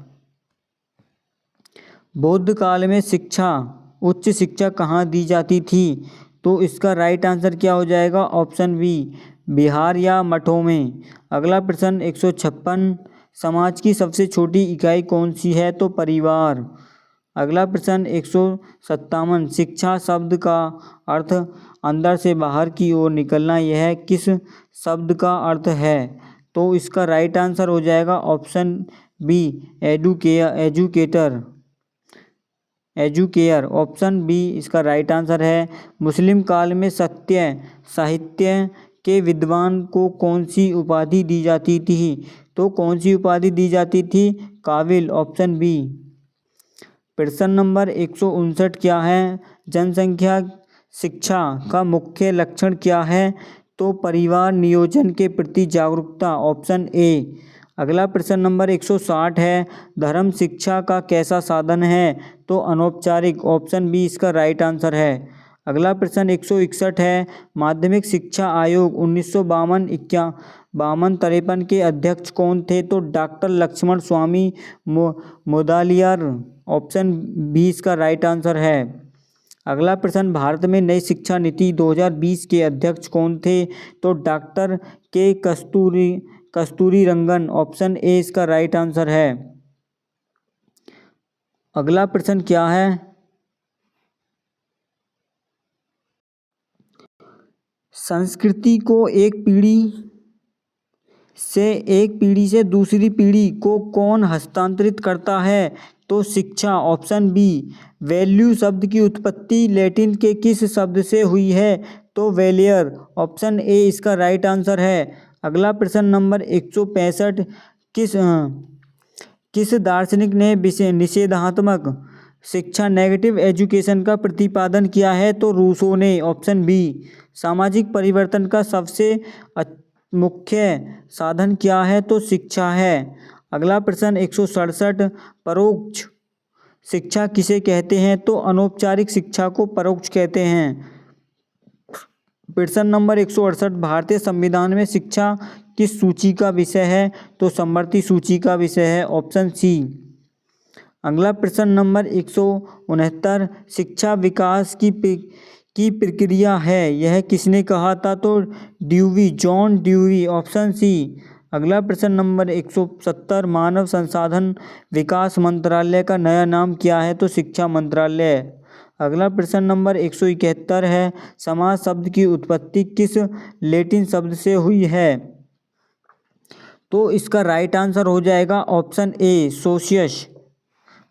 बौद्ध काल में उच्च शिक्षा कहाँ दी जाती थी? तो इसका राइट आंसर क्या हो जाएगा? ऑप्शन बी, बिहार या मठों में। अगला प्रश्न 156, समाज की सबसे छोटी इकाई कौन सी है? तो परिवार। अगला प्रश्न 157, शिक्षा शब्द का अर्थ अंदर से बाहर की ओर निकलना, यह किस शब्द का अर्थ है? तो इसका राइट आंसर हो जाएगा ऑप्शन बी, एजुकेयर। ऑप्शन बी इसका राइट आंसर है। मुस्लिम काल में सत्य साहित्य के विद्वान को कौन सी उपाधि दी जाती थी? तो कौन सी उपाधि दी जाती थी? काबिल। Option B. प्रश्न नंबर 159 क्या है? जनसंख्या शिक्षा का मुख्य लक्षण क्या है? तो परिवार नियोजन के प्रति जागरूकता। Option A. अगला प्रश्न नंबर 160 है, धर्म शिक्षा का कैसा साधन है? तो अनौपचारिक। ऑप्शन बी इसका राइट आंसर है। अगला प्रश्न 161 है, माध्यमिक शिक्षा आयोग 1952-53 के अध्यक्ष कौन थे? तो डॉक्टर लक्ष्मण स्वामी मोदालियार। ऑप्शन बी इसका राइट आंसर है। अगला प्रश्न, भारत में नई शिक्षा नीति 2020 के अध्यक्ष कौन थे? तो डॉक्टर के कस्तूरी रंगन। ऑप्शन ए इसका राइट आंसर है। अगला प्रश्न क्या है? संस्कृति को एक पीढ़ी से दूसरी पीढ़ी को कौन हस्तांतरित करता है? तो शिक्षा। Option B. वैल्यू शब्द की उत्पत्ति लैटिन के किस शब्द से हुई है? तो वैल्यूअर। ऑप्शन ए इसका राइट आंसर है। अगला प्रश्न नंबर 165, किस दार्शनिक ने निषेधात्मक शिक्षा नेगेटिव एजुकेशन का प्रतिपादन किया है? तो रूसो ने। Option B. सामाजिक परिवर्तन का सबसे मुख्य साधन क्या है? तो शिक्षा है। अगला प्रश्न 167, परोक्ष शिक्षा किसे कहते हैं? तो अनौपचारिक शिक्षा को परोक्ष कहते हैं। प्रश्न नंबर 168, भारतीय संविधान में शिक्षा किस सूची का विषय है? तो समवर्ती सूची का विषय है। Option C. अगला प्रश्न नंबर 169, शिक्षा विकास की प्रक्रिया है, यह किसने कहा था? तो Dewey, John Dewey. Option C. अगला प्रश्न नंबर 170, मानव संसाधन विकास मंत्रालय का नया नाम क्या है? तो शिक्षा मंत्रालय। अगला प्रश्न नंबर 171 है, समाज शब्द की उत्पत्ति किस लैटिन शब्द से हुई है? तो इसका राइट आंसर हो जाएगा ऑप्शन ए, सोशियस।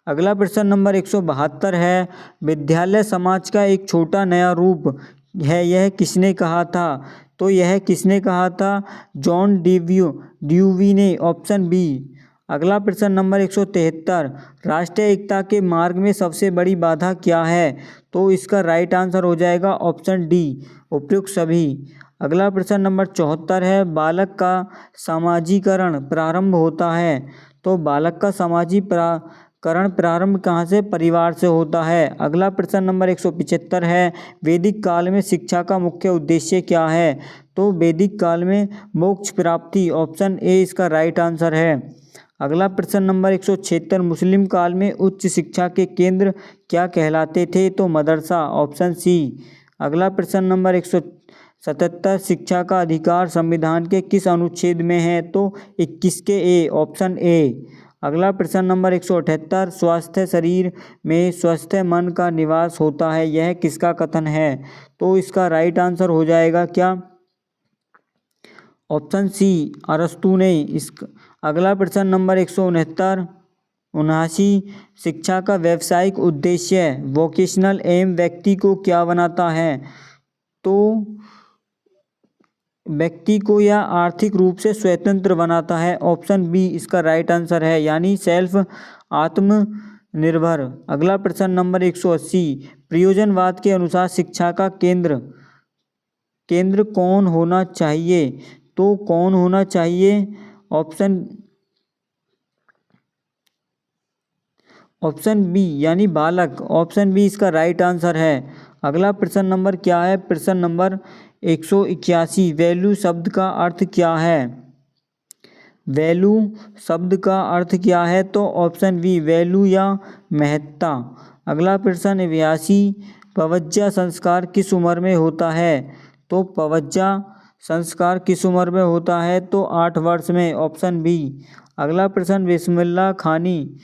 अगला प्रश्न नंबर 172 है, विद्यालय समाज का एक छोटा नया रूप है, यह किसने कहा था? तो यह किसने कहा था? जॉन ड्यूवी ने। Option B. अगला प्रश्न नंबर 173, राष्ट्रीय एकता के मार्ग में सबसे बड़ी बाधा क्या है? तो इसका राइट आंसर हो जाएगा ऑप्शन डी, उपयुक्त सभी। अगला प्रश्न नंबर 74 है, बालक का समाजीकरण प्रारंभ होता है। तो बालक का समाजीकरण प्रारंभ कहाँ से? परिवार से होता है। अगला प्रश्न नंबर 175 है, वैदिक काल में शिक्षा का मुख्य उद्देश्य क्या है? तो वैदिक काल में मोक्ष प्राप्ति। ऑप्शन ए इसका राइट आंसर है। अगला प्रश्न नंबर 176, मुस्लिम काल में उच्च शिक्षा के केंद्र क्या कहलाते थे? तो मदरसा। Option C. अगला प्रश्न नंबर 177, शिक्षा का अधिकार संविधान के किस अनुच्छेद में है? तो 21 के ए। Option A. अगला प्रश्न नंबर 178, स्वस्थ शरीर में स्वस्थ मन का निवास होता है, यह किसका कथन है? तो इसका राइट आंसर हो जाएगा क्या? ऑप्शन सी, अरस्तु ने। अगला प्रश्न नंबर 179, शिक्षा का व्यावसायिक उद्देश्य वोकेशनल एम व्यक्ति को क्या बनाता है? तो व्यक्ति को यह आर्थिक रूप से स्वतंत्र बनाता है। ऑप्शन बी इसका राइट आंसर है, यानी सेल्फ, आत्मनिर्भर। अगला प्रश्न नंबर 180, प्रयोजनवाद के अनुसार शिक्षा का केंद्र कौन होना चाहिए? तो कौन होना चाहिए? ऑप्शन बी यानी बालक। ऑप्शन बी इसका राइट आंसर है। अगला प्रश्न नंबर क्या है? प्रश्न नंबर 181, वैल्यू शब्द का अर्थ क्या है? वैल्यू शब्द का अर्थ क्या है? तो ऑप्शन बी, वैल्यू या महत्ता। अगला प्रश्न 82, पवज्जा संस्कार किस उम्र में होता है? तो पवज्जा संस्कार किस उम्र में होता है? तो 8 वर्ष में। Option B. अगला प्रश्न, बिस्मिल्लाह खानी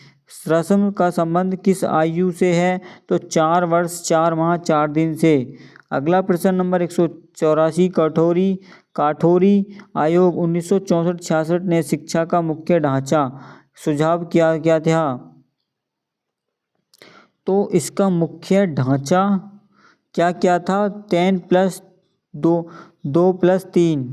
रस्म का संबंध किस आयु से है? तो 4 वर्ष 4 माह 4 दिन से। अगला प्रश्न नंबर 184, काठोरी आयोग 1964-66 ने शिक्षा का मुख्य ढांचा सुझाव क्या क्या था? तो इसका मुख्य ढांचा क्या क्या था? 10+2+3।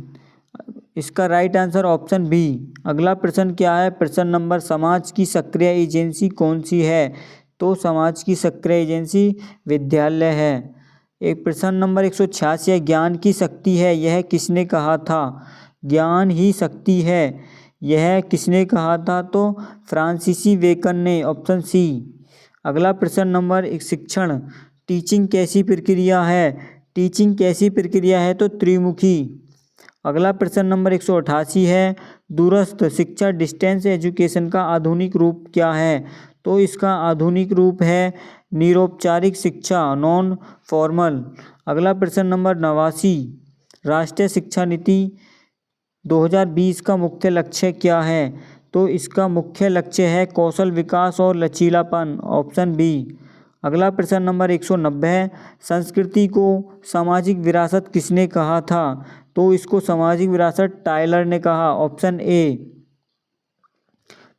इसका राइट आंसर ऑप्शन बी। अगला प्रश्न क्या है? प्रश्न नंबर, समाज की सक्रिय एजेंसी कौन सी है? तो समाज की सक्रिय एजेंसी विद्यालय है। एक प्रश्न नंबर 186 है, ज्ञान की शक्ति है, यह किसने कहा था? ज्ञान ही शक्ति है, यह किसने कहा था? तो फ्रांसीसी बेकन ने, ऑप्शन सी। अगला प्रश्न नंबर, एक शिक्षण टीचिंग कैसी प्रक्रिया है? टीचिंग कैसी प्रक्रिया है? तो त्रिमुखी। अगला प्रश्न नंबर 188 है, दूरस्थ शिक्षा डिस्टेंस एजुकेशन का आधुनिक रूप क्या है? तो इसका आधुनिक रूप है निरौपचारिक शिक्षा, नॉन फॉर्मल। अगला प्रश्न नंबर 89, राष्ट्रीय शिक्षा नीति 2020 का मुख्य लक्ष्य क्या है? तो इसका मुख्य लक्ष्य है कौशल विकास और लचीलापन, ऑप्शन बी। अगला प्रश्न नंबर 190 है, संस्कृति को सामाजिक विरासत किसने कहा था? तो इसको सामाजिक विरासत टायलर ने कहा, ऑप्शन ए।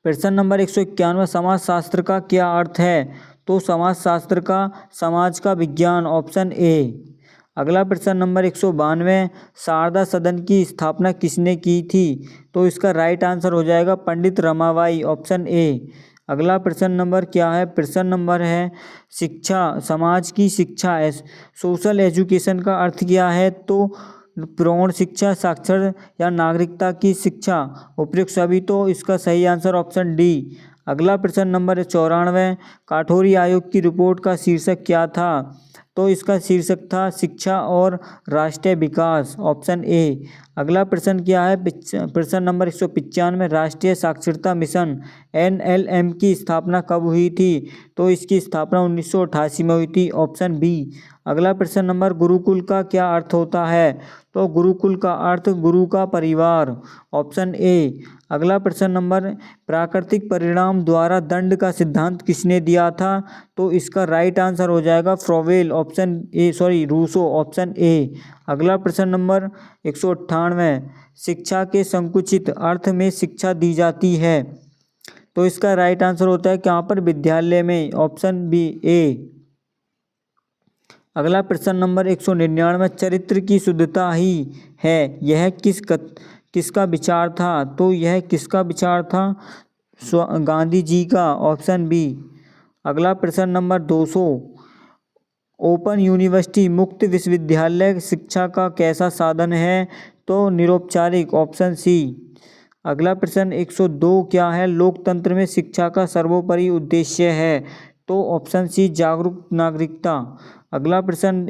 प्रश्न नंबर 191, समाजशास्त्र का क्या अर्थ है? तो समाजशास्त्र का समाज का विज्ञान, ऑप्शन ए। अगला प्रश्न नंबर 192, शारदा सदन की स्थापना किसने की थी? तो इसका राइट आंसर हो जाएगा पंडित रमाबाई, ऑप्शन ए। अगला प्रश्न नंबर क्या है? प्रश्न नंबर है, शिक्षा समाज की शिक्षा सोशल एजुकेशन का अर्थ क्या है? तो प्रौढ़ शिक्षा, साक्षर या नागरिकता की शिक्षा, उपयुक्त सभी। तो इसका सही आंसर ऑप्शन डी। अगला प्रश्न नंबर 94, काठोरी आयोग की रिपोर्ट का शीर्षक क्या था? तो इसका शीर्षक था शिक्षा और राष्ट्रीय विकास, ऑप्शन ए। अगला प्रश्न क्या है? प्रश्न नंबर 195, राष्ट्रीय साक्षरता मिशन NLM की स्थापना कब हुई थी? तो इसकी स्थापना 1988 में हुई थी, ऑप्शन बी। अगला प्रश्न नंबर, गुरुकुल का क्या अर्थ होता है? तो गुरुकुल का अर्थ गुरु का परिवार, ऑप्शन ए। अगला प्रश्न नंबर, प्राकृतिक परिणाम द्वारा दंड का सिद्धांत किसने दिया था? तो इसका राइट आंसर हो जाएगा Froebel, option A, Rousseau, option A. अगला प्रश्न नंबर 198, शिक्षा के संकुचित अर्थ में शिक्षा दी जाती है। तो इसका राइट आंसर होता है कहाँ पर? विद्यालय में, ऑप्शन बी ए। अगला प्रश्न नंबर 199, चरित्र की शुद्धता ही है, यह किसका विचार था? तो यह किसका विचार था? गांधी जी का, ऑप्शन बी। अगला प्रश्न नंबर 200, ओपन यूनिवर्सिटी मुक्त विश्वविद्यालय शिक्षा का कैसा साधन है? तो निरौपचारिक, ऑप्शन सी। अगला प्रश्न 102 क्या है? लोकतंत्र में शिक्षा का सर्वोपरि उद्देश्य है। तो ऑप्शन सी, जागरूक नागरिकता। अगला प्रश्न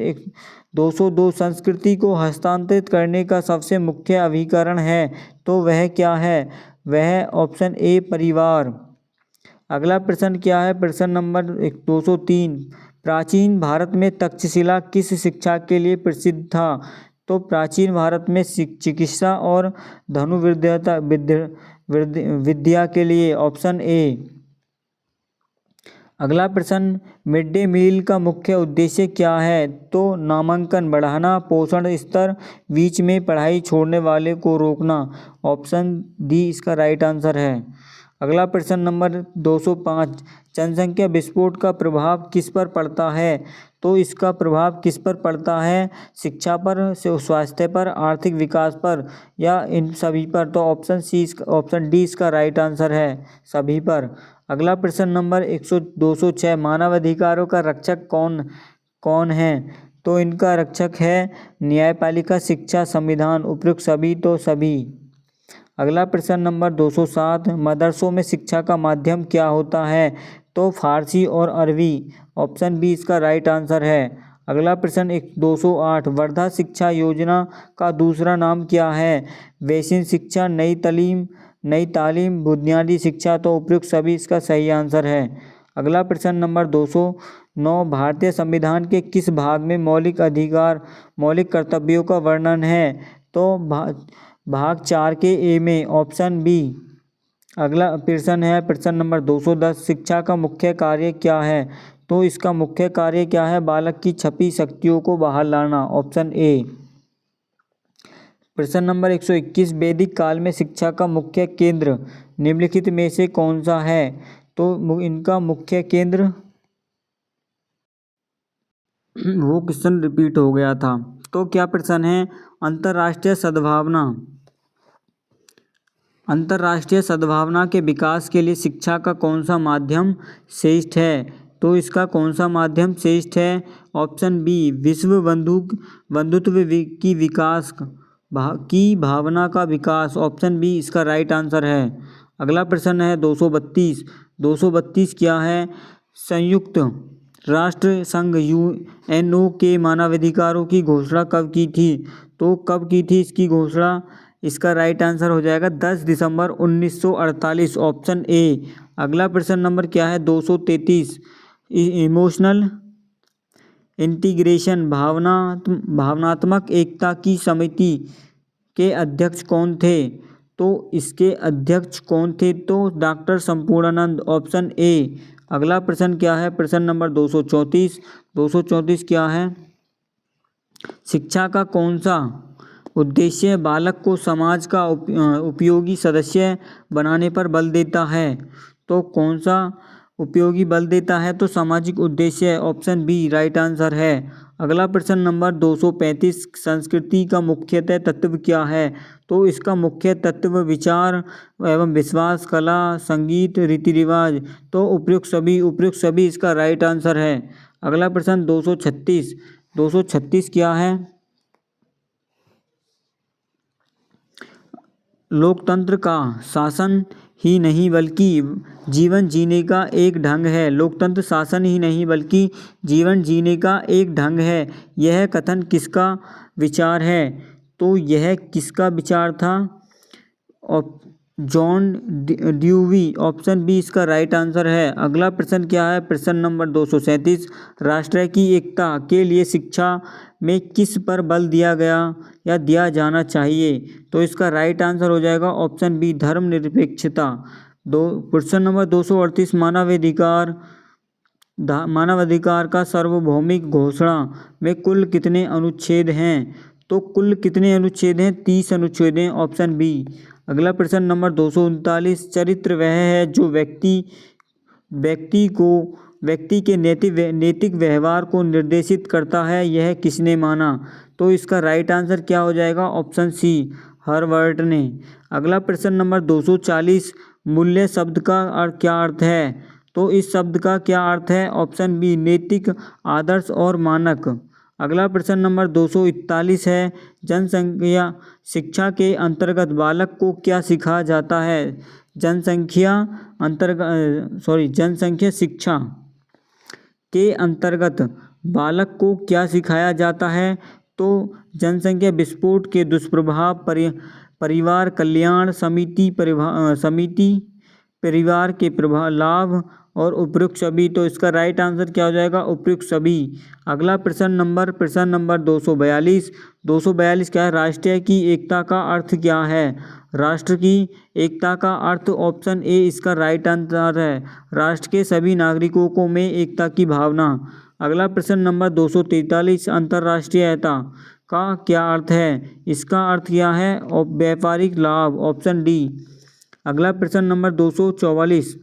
202, संस्कृति को हस्तांतरित करने का सबसे मुख्य अभिकरण है। तो वह क्या है? वह ऑप्शन ए, परिवार। अगला प्रश्न क्या है? प्रश्न नंबर 203, प्राचीन भारत में तक्षशिला किस शिक्षा के लिए प्रसिद्ध था? तो प्राचीन भारत में चिकित्सा और विद्या के लिए, ऑप्शन ए। अगला प्रश्न, मिड डे मील का मुख्य उद्देश्य क्या है? तो नामांकन बढ़ाना, पोषण स्तर, बीच में पढ़ाई छोड़ने वाले को रोकना, ऑप्शन डी इसका राइट आंसर है। अगला प्रश्न नंबर 205, जनसंख्या विस्फोट का प्रभाव किस पर पड़ता है? तो इसका प्रभाव किस पर पड़ता है? शिक्षा पर, स्वास्थ्य पर, आर्थिक विकास पर, या इन सभी पर? तो ऑप्शन डी इसका राइट आंसर है, सभी पर। अगला प्रश्न नंबर 206, मानव अधिकारों का रक्षक कौन है? तो इनका रक्षक है न्यायपालिका, शिक्षा, संविधान, उपयुक्त सभी। तो सभी। अगला प्रश्न नंबर 207, मदरसों में शिक्षा का माध्यम क्या होता है? तो फारसी और अरबी, ऑप्शन बी इसका राइट आंसर है। अगला प्रश्न 208, वर्धा शिक्षा योजना का दूसरा नाम क्या है? बेसिक शिक्षा, नई तालीम, बुनियादी शिक्षा। तो उपयुक्त सभी इसका सही आंसर है। अगला प्रश्न नंबर 209, भारतीय संविधान के किस भाग में मौलिक कर्तव्यों का वर्णन है? तो भाग 4 के ए में, ऑप्शन बी। अगला प्रश्न है प्रश्न नंबर 210, शिक्षा का मुख्य कार्य क्या है? तो इसका मुख्य कार्य क्या है? बालक की छिपी शक्तियों को बाहर लाना, ऑप्शन ए। प्रश्न नंबर 121, वैदिक काल में शिक्षा का मुख्य केंद्र निम्नलिखित में से कौन सा है? तो इनका मुख्य केंद्र, वो क्वेश्चन रिपीट हो गया था। तो क्या प्रश्न है? अंतर्राष्ट्रीय सद्भावना। अंतर्राष्ट्रीय सद्भावना के विकास के लिए शिक्षा का कौन सा माध्यम श्रेष्ठ है? तो इसका कौन सा माध्यम श्रेष्ठ है? ऑप्शन बी, विश्व बंधुत्व की विकास की भावना का विकास, ऑप्शन बी इसका राइट आंसर है। अगला प्रश्न है 232। 232 क्या है? संयुक्त राष्ट्र संघ यूएनओ के मानवाधिकारों की घोषणा कब की थी? तो कब की थी इसकी घोषणा? इसका राइट आंसर हो जाएगा 10 दिसंबर 1948, ऑप्शन ए। अगला प्रश्न नंबर क्या है? 233, इमोशनल इंटीग्रेशन भावनात्मक एकता की समिति के अध्यक्ष कौन थे? तो इसके अध्यक्ष कौन थे? तो डॉक्टर संपूर्णानंद, ऑप्शन ए। अगला प्रश्न क्या है? प्रश्न नंबर 234। 234 क्या है? शिक्षा का कौन सा उद्देश्य बालक को समाज का उपयोगी सदस्य बनाने पर बल देता है? तो कौन सा उपयोगी बल देता है? तो सामाजिक उद्देश्य, ऑप्शन बी राइट आंसर है। अगला प्रश्न नंबर 235, संस्कृति का मुख्यतः तत्व क्या है? तो इसका मुख्य तत्व विचार एवं विश्वास, कला, संगीत, रीति रिवाज। तो उपयुक्त सभी इसका राइट आंसर है। अगला प्रश्न 236। 236 क्या है? लोकतंत्र का शासन ही नहीं बल्कि जीवन जीने का एक ढंग है। लोकतंत्र शासन ही नहीं बल्कि जीवन जीने का एक ढंग है। यह कथन किसका विचार है? तो यह किसका विचार था? और जॉन ड्यूवी, ऑप्शन बी इसका राइट आंसर है। अगला प्रश्न क्या है? प्रश्न नंबर 237, राष्ट्र की एकता के लिए शिक्षा में किस पर बल दिया गया या दिया जाना चाहिए? तो इसका राइट आंसर हो जाएगा ऑप्शन बी, धर्मनिरपेक्षता। प्रश्न नंबर 238, मानवाधिकार का सार्वभौमिक घोषणा में कुल कितने अनुच्छेद हैं? तो कुल कितने अनुच्छेद हैं? 30 अनुच्छेद हैं, ऑप्शन बी। अगला प्रश्न नंबर 239, चरित्र वह है जो व्यक्ति के नैतिक व्यवहार को निर्देशित करता है, यह किसने माना? तो इसका राइट आंसर क्या हो जाएगा? ऑप्शन सी, हर्बर्ट ने। अगला प्रश्न नंबर 240, मूल्य शब्द का क्या अर्थ है? तो इस शब्द का क्या अर्थ है? ऑप्शन बी, नैतिक, आदर्श और मानक। अगला प्रश्न नंबर 241 है, जनसंख्या शिक्षा के अंतर्गत बालक को क्या सिखाया जाता है? जनसंख्या शिक्षा के अंतर्गत बालक को क्या सिखाया जाता है? तो जनसंख्या विस्फोट के दुष्प्रभाव, परिवार कल्याण समिति, परिवार के प्रभाव, लाभ और उपयुक्त सभी। तो इसका राइट आंसर क्या हो जाएगा? उपयुक्त सभी। अगला प्रश्न नंबर 242। 242 क्या है? राष्ट्र की एकता का अर्थ क्या है? राष्ट्र की एकता का अर्थ, ऑप्शन ए इसका राइट आंसर है, राष्ट्र के सभी नागरिकों को में एकता की भावना। अगला प्रश्न नंबर 243, अंतर्राष्ट्रीयता का क्या अर्थ है? इसका अर्थ क्या है? व्यापारिक लाभ, ऑप्शन डी। अगला प्रश्न नंबर 244।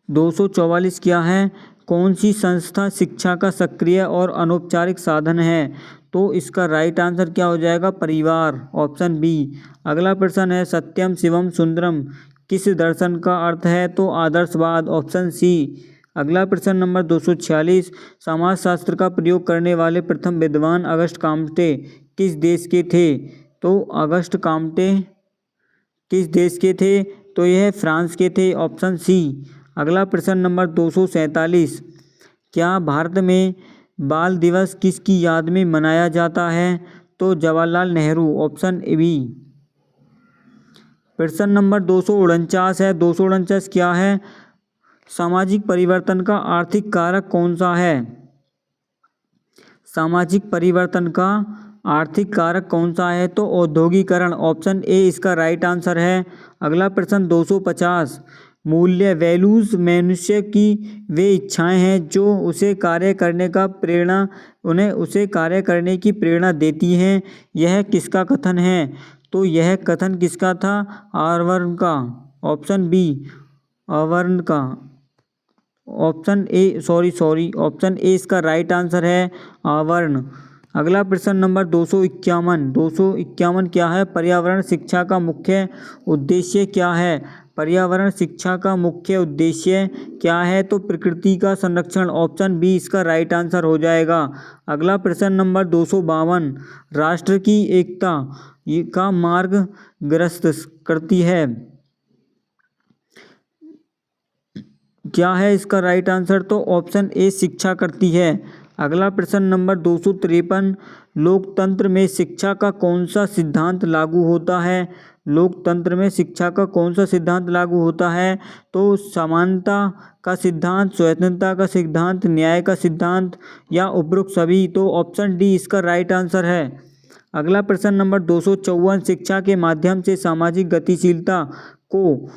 244 क्या है? कौन सी संस्था शिक्षा का सक्रिय और अनौपचारिक साधन है? तो इसका राइट आंसर क्या हो जाएगा? परिवार, ऑप्शन बी। अगला प्रश्न है, सत्यम शिवम सुंदरम किस दर्शन का अर्थ है? तो आदर्शवाद, ऑप्शन सी। अगला प्रश्न नंबर 246, समाजशास्त्र का प्रयोग करने वाले प्रथम विद्वान अगस्त काम्टे किस देश के थे? तो अगस्त काम्टे किस देश के थे? तो यह फ्रांस के थे, ऑप्शन सी। अगला प्रश्न नंबर 247, क्या भारत में बाल दिवस किसकी याद में मनाया जाता है? तो जवाहरलाल नेहरू, ऑप्शन बी। प्रश्न नंबर 249 है। 249 क्या है? सामाजिक परिवर्तन का आर्थिक कारक कौन सा है? सामाजिक परिवर्तन का आर्थिक कारक कौन सा है? तो औद्योगिकरण, ऑप्शन ए इसका राइट आंसर है। अगला प्रश्न 250, मूल्य वैल्यूज मनुष्य की वे इच्छाएं हैं जो उसे कार्य करने की प्रेरणा देती हैं। यह किसका कथन है? तो यह कथन किसका था? आर्वर्ण का, ऑप्शन बी आर्वर्ण का। ऑप्शन ए इसका राइट आंसर है, आर्वर्ण। अगला प्रश्न नंबर 251 क्या है? पर्यावरण शिक्षा का मुख्य उद्देश्य क्या है? पर्यावरण शिक्षा का मुख्य उद्देश्य क्या है? तो प्रकृति का संरक्षण, ऑप्शन बी इसका राइट आंसर हो जाएगा। अगला प्रश्न नंबर 252, राष्ट्र की एकता का मार्ग ग्रस्त करती है, क्या है इसका राइट आंसर? तो ऑप्शन ए शिक्षा करती है। अगला प्रश्न नंबर 253, लोकतंत्र में शिक्षा का कौन सा सिद्धांत लागू होता है? लोकतंत्र में शिक्षा का कौन सा सिद्धांत लागू होता है? तो समानता का सिद्धांत, स्वतंत्रता का सिद्धांत, न्याय का सिद्धांत या उपरोक्त सभी। तो ऑप्शन डी इसका राइट आंसर है। अगला प्रश्न नंबर 254, शिक्षा के माध्यम से सामाजिक गतिशीलता को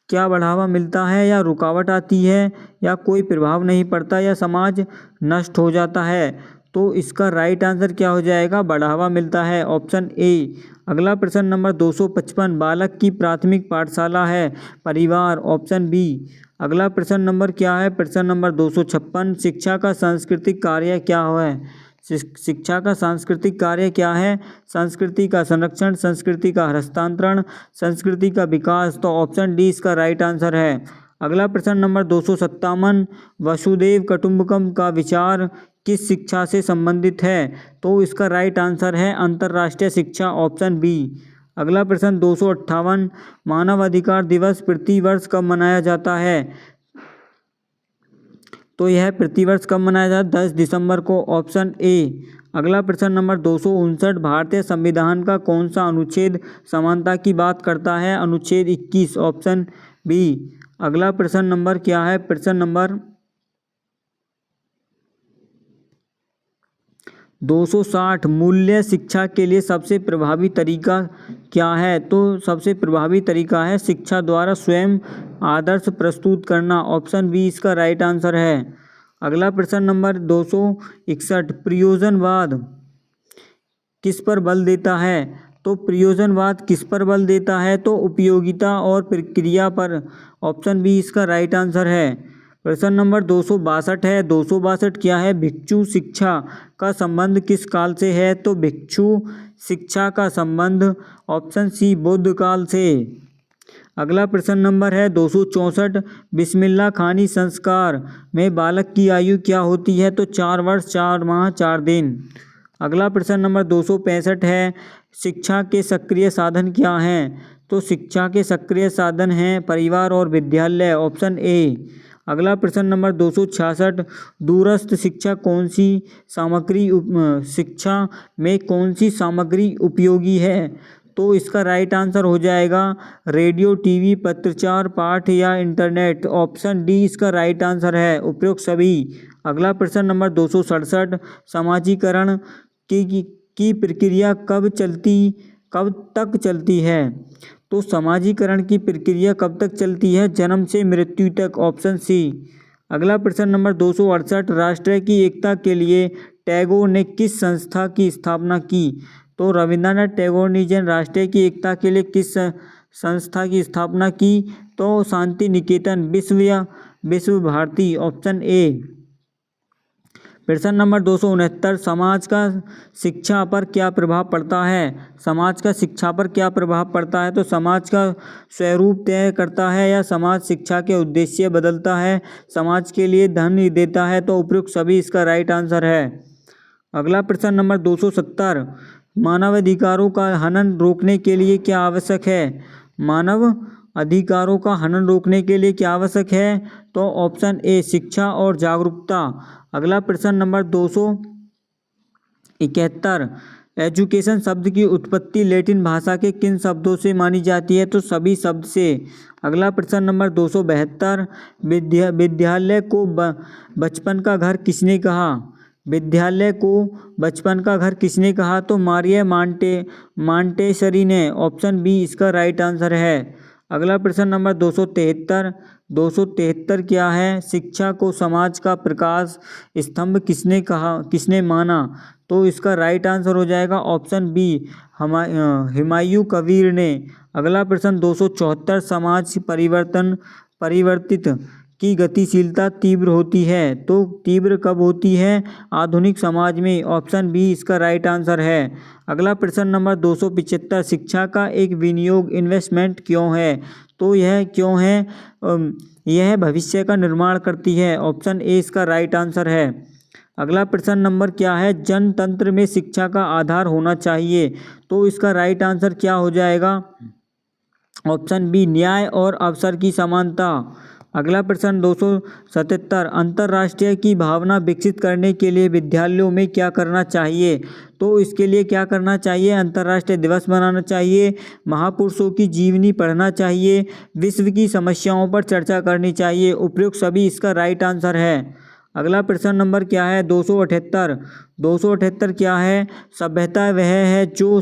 क्या बढ़ावा मिलता है या रुकावट आती है या कोई प्रभाव नहीं पड़ता या समाज नष्ट हो जाता है? तो इसका राइट आंसर क्या हो जाएगा? बढ़ावा मिलता है, ऑप्शन ए। अगला प्रश्न नंबर 255, बालक की प्राथमिक पाठशाला है परिवार, ऑप्शन बी। अगला प्रश्न नंबर क्या है? प्रश्न नंबर 256, शिक्षा का सांस्कृतिक कार्य क्या है? शिक्षा का सांस्कृतिक कार्य क्या है? संस्कृति का संरक्षण, संस्कृति का हस्तांतरण, संस्कृति का विकास। तो ऑप्शन डी इसका राइट आंसर है। अगला प्रश्न नंबर 257, वसुधैव कुटुंबकम का विचार किस शिक्षा से संबंधित है? तो इसका राइट आंसर है अंतर्राष्ट्रीय शिक्षा, ऑप्शन बी। अगला प्रश्न 258, मानव अधिकार दिवस प्रतिवर्ष कब मनाया जाता है? तो यह प्रतिवर्ष कब मनाया जाता है? 10 दिसंबर को, ऑप्शन ए। अगला प्रश्न नंबर 259, भारतीय संविधान का कौन सा अनुच्छेद समानता की बात करता है? अनुच्छेद 21, ऑप्शन बी। अगला प्रश्न नंबर क्या है? प्रश्न नंबर 260, मूल्य शिक्षा के लिए सबसे प्रभावी तरीका क्या है? तो सबसे प्रभावी तरीका है शिक्षा द्वारा स्वयं आदर्श प्रस्तुत करना, ऑप्शन बी इसका राइट आंसर है। अगला प्रश्न नंबर 261, प्रयोजनवाद किस पर बल देता है? तो प्रयोजनवाद किस पर बल देता है? तो उपयोगिता और प्रक्रिया पर, ऑप्शन बी इसका राइट आंसर है। प्रश्न नंबर 262 है। 262 क्या है? भिक्षु शिक्षा का संबंध किस काल से है? तो भिक्षु शिक्षा का संबंध, ऑप्शन सी बुद्ध काल से। अगला प्रश्न नंबर है 264, बिस्मिल्लाह खानी संस्कार में बालक की आयु क्या होती है? तो 4 वर्ष 4 माह 4 दिन। अगला प्रश्न नंबर 265 है, शिक्षा के सक्रिय साधन क्या हैं? तो शिक्षा के सक्रिय साधन हैं परिवार और विद्यालय, ऑप्शन ए। अगला प्रश्न नंबर 266, दूरस्थ शिक्षा शिक्षा में कौन सी सामग्री उपयोगी है? तो इसका राइट आंसर हो जाएगा रेडियो, टीवी, पत्रचार, पाठ या इंटरनेट, ऑप्शन डी इसका राइट आंसर है, उपरोक्त सभी। अगला प्रश्न नंबर 267, समाजीकरण की प्रक्रिया कब तक चलती है? तो समाजीकरण की प्रक्रिया कब तक चलती है? जन्म से मृत्यु तक, ऑप्शन सी। अगला प्रश्न नंबर 268, राष्ट्र की एकता के लिए टैगोर ने किस संस्था की स्थापना की? तो रविंद्रनाथ टैगोर ने राष्ट्र की एकता के लिए किस संस्था की स्थापना की? तो शांति निकेतन विश्व भारती, ऑप्शन ए। प्रश्न नंबर 269, समाज का शिक्षा पर क्या प्रभाव पड़ता है? समाज का शिक्षा पर क्या प्रभाव पड़ता है? तो समाज का स्वरूप तय करता है या समाज शिक्षा के उद्देश्य बदलता है, समाज के लिए धन देता है? तो उपयुक्त सभी इसका राइट आंसर है। अगला प्रश्न नंबर 270, मानव अधिकारों का हनन रोकने के लिए क्या आवश्यक है? मानव अधिकारों का हनन रोकने के लिए क्या आवश्यक है? तो ऑप्शन ए शिक्षा और जागरूकता। अगला प्रश्न नंबर 271, एजुकेशन शब्द की उत्पत्ति लैटिन भाषा के किन शब्दों से मानी जाती है? तो सभी शब्द से। अगला प्रश्न नंबर 272, विद्यालय को बचपन का घर किसने कहा? विद्यालय को बचपन का घर किसने कहा? तो मारिया मांटेसरी ने। ऑप्शन बी इसका राइट आंसर है। अगला प्रश्न नंबर 273 क्या है? शिक्षा को समाज का प्रकाश स्तंभ किसने माना? तो इसका राइट आंसर हो जाएगा ऑप्शन बी हुमायूं कबीर ने। अगला प्रश्न 274 समाज परिवर्तित की गतिशीलता तीव्र होती है, तो तीव्र कब होती है? आधुनिक समाज में। ऑप्शन बी इसका राइट आंसर है। अगला प्रश्न नंबर 275 शिक्षा का एक विनियोग इन्वेस्टमेंट क्यों है? तो यह क्यों है? यह भविष्य का निर्माण करती है। ऑप्शन ए इसका राइट आंसर है। अगला प्रश्न नंबर क्या है? जनतंत्र में शिक्षा का आधार होना चाहिए, तो इसका राइट आंसर क्या हो जाएगा? ऑप्शन बी न्याय और अवसर की समानता। अगला प्रश्न 277 अंतर्राष्ट्रीय की भावना विकसित करने के लिए विद्यालयों में क्या करना चाहिए? तो इसके लिए क्या करना चाहिए? अंतर्राष्ट्रीय दिवस मनाना चाहिए, महापुरुषों की जीवनी पढ़ना चाहिए, विश्व की समस्याओं पर चर्चा करनी चाहिए। उपयुक्त सभी इसका राइट आंसर है। अगला प्रश्न नंबर क्या है? 278 क्या है? सभ्यता वह है जो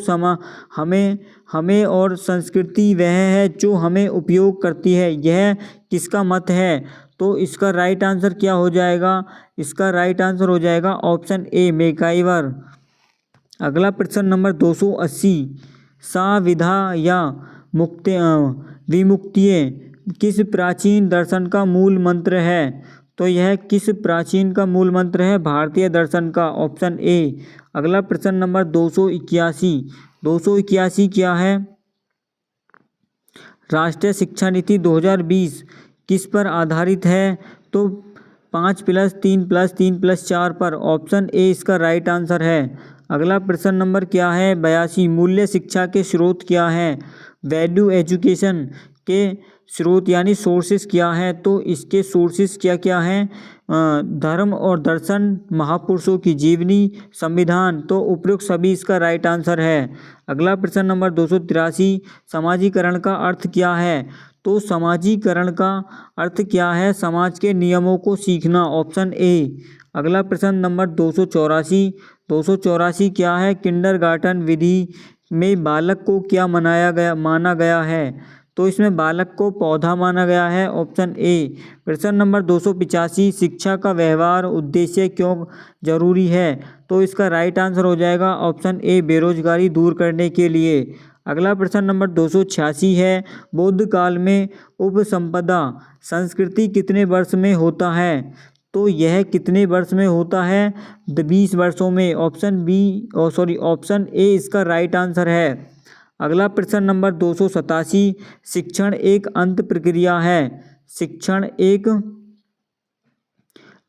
हमें और संस्कृति वह है जो हमें उपयोग करती है। यह किसका मत है? तो इसका राइट आंसर क्या हो जाएगा? इसका राइट आंसर हो जाएगा ऑप्शन ए मैकाइवर। अगला प्रश्न नंबर 280 साविधा या विमुक्तिये किस प्राचीन दर्शन का मूल मंत्र है? तो यह किस प्राचीन का मूल मंत्र है? भारतीय दर्शन का। Option A. अगला प्रश्न नंबर 281 क्या है? राष्ट्रीय शिक्षा नीति 2020 किस पर आधारित है? तो 5+3+3+4 पर। ऑप्शन ए इसका राइट आंसर है। अगला प्रश्न नंबर क्या है? 82 मूल्य शिक्षा के स्रोत क्या हैं? वैल्यू एजुकेशन के स्रोत यानी सोर्सेस क्या हैं? तो इसके सोर्सेस क्या क्या हैं? धर्म और दर्शन, महापुरुषों की जीवनी, संविधान। तो उपयुक्त सभी इसका राइट आंसर है। अगला प्रश्न नंबर 283 समाजीकरण का अर्थ क्या है? तो समाजीकरण का अर्थ क्या है? समाज के नियमों को सीखना। Option A. अगला प्रश्न नंबर 284 क्या है? किंडरगार्टन विधि में बालक को क्या माना गया है? तो इसमें बालक को पौधा माना गया है। Option A. प्रश्न नंबर 285 शिक्षा का व्यवहार उद्देश्य क्यों जरूरी है? तो इसका राइट आंसर हो जाएगा ऑप्शन ए बेरोजगारी दूर करने के लिए। अगला प्रश्न नंबर 286 है बौद्ध काल में उपसंपदा संस्कृति कितने वर्ष में होता है? तो यह कितने वर्ष में होता है? 20 वर्षों में। ऑप्शन ए इसका राइट आंसर है। अगला प्रश्न नंबर 287 शिक्षण एक अंत प्रक्रिया है। शिक्षण एक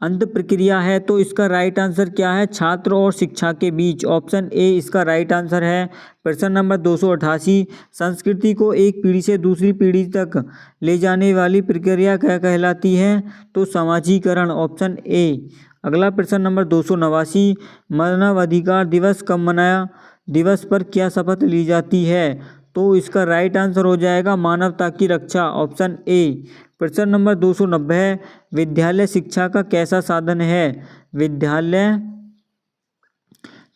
अंत प्रक्रिया है, तो इसका राइट आंसर क्या है? छात्र और शिक्षा के बीच। ऑप्शन ए इसका राइट आंसर है। प्रश्न नंबर 288 संस्कृति को एक पीढ़ी से दूसरी पीढ़ी तक ले जाने वाली प्रक्रिया क्या कहलाती है? तो समाजीकरण। Option A. अगला प्रश्न नंबर 289 मानव अधिकार दिवस कब मनाया? दिवस पर क्या शपथ ली जाती है? तो इसका राइट आंसर हो जाएगा मानवता की रक्षा। Option A. प्रश्न नंबर 290 विद्यालय शिक्षा का कैसा साधन है? विद्यालय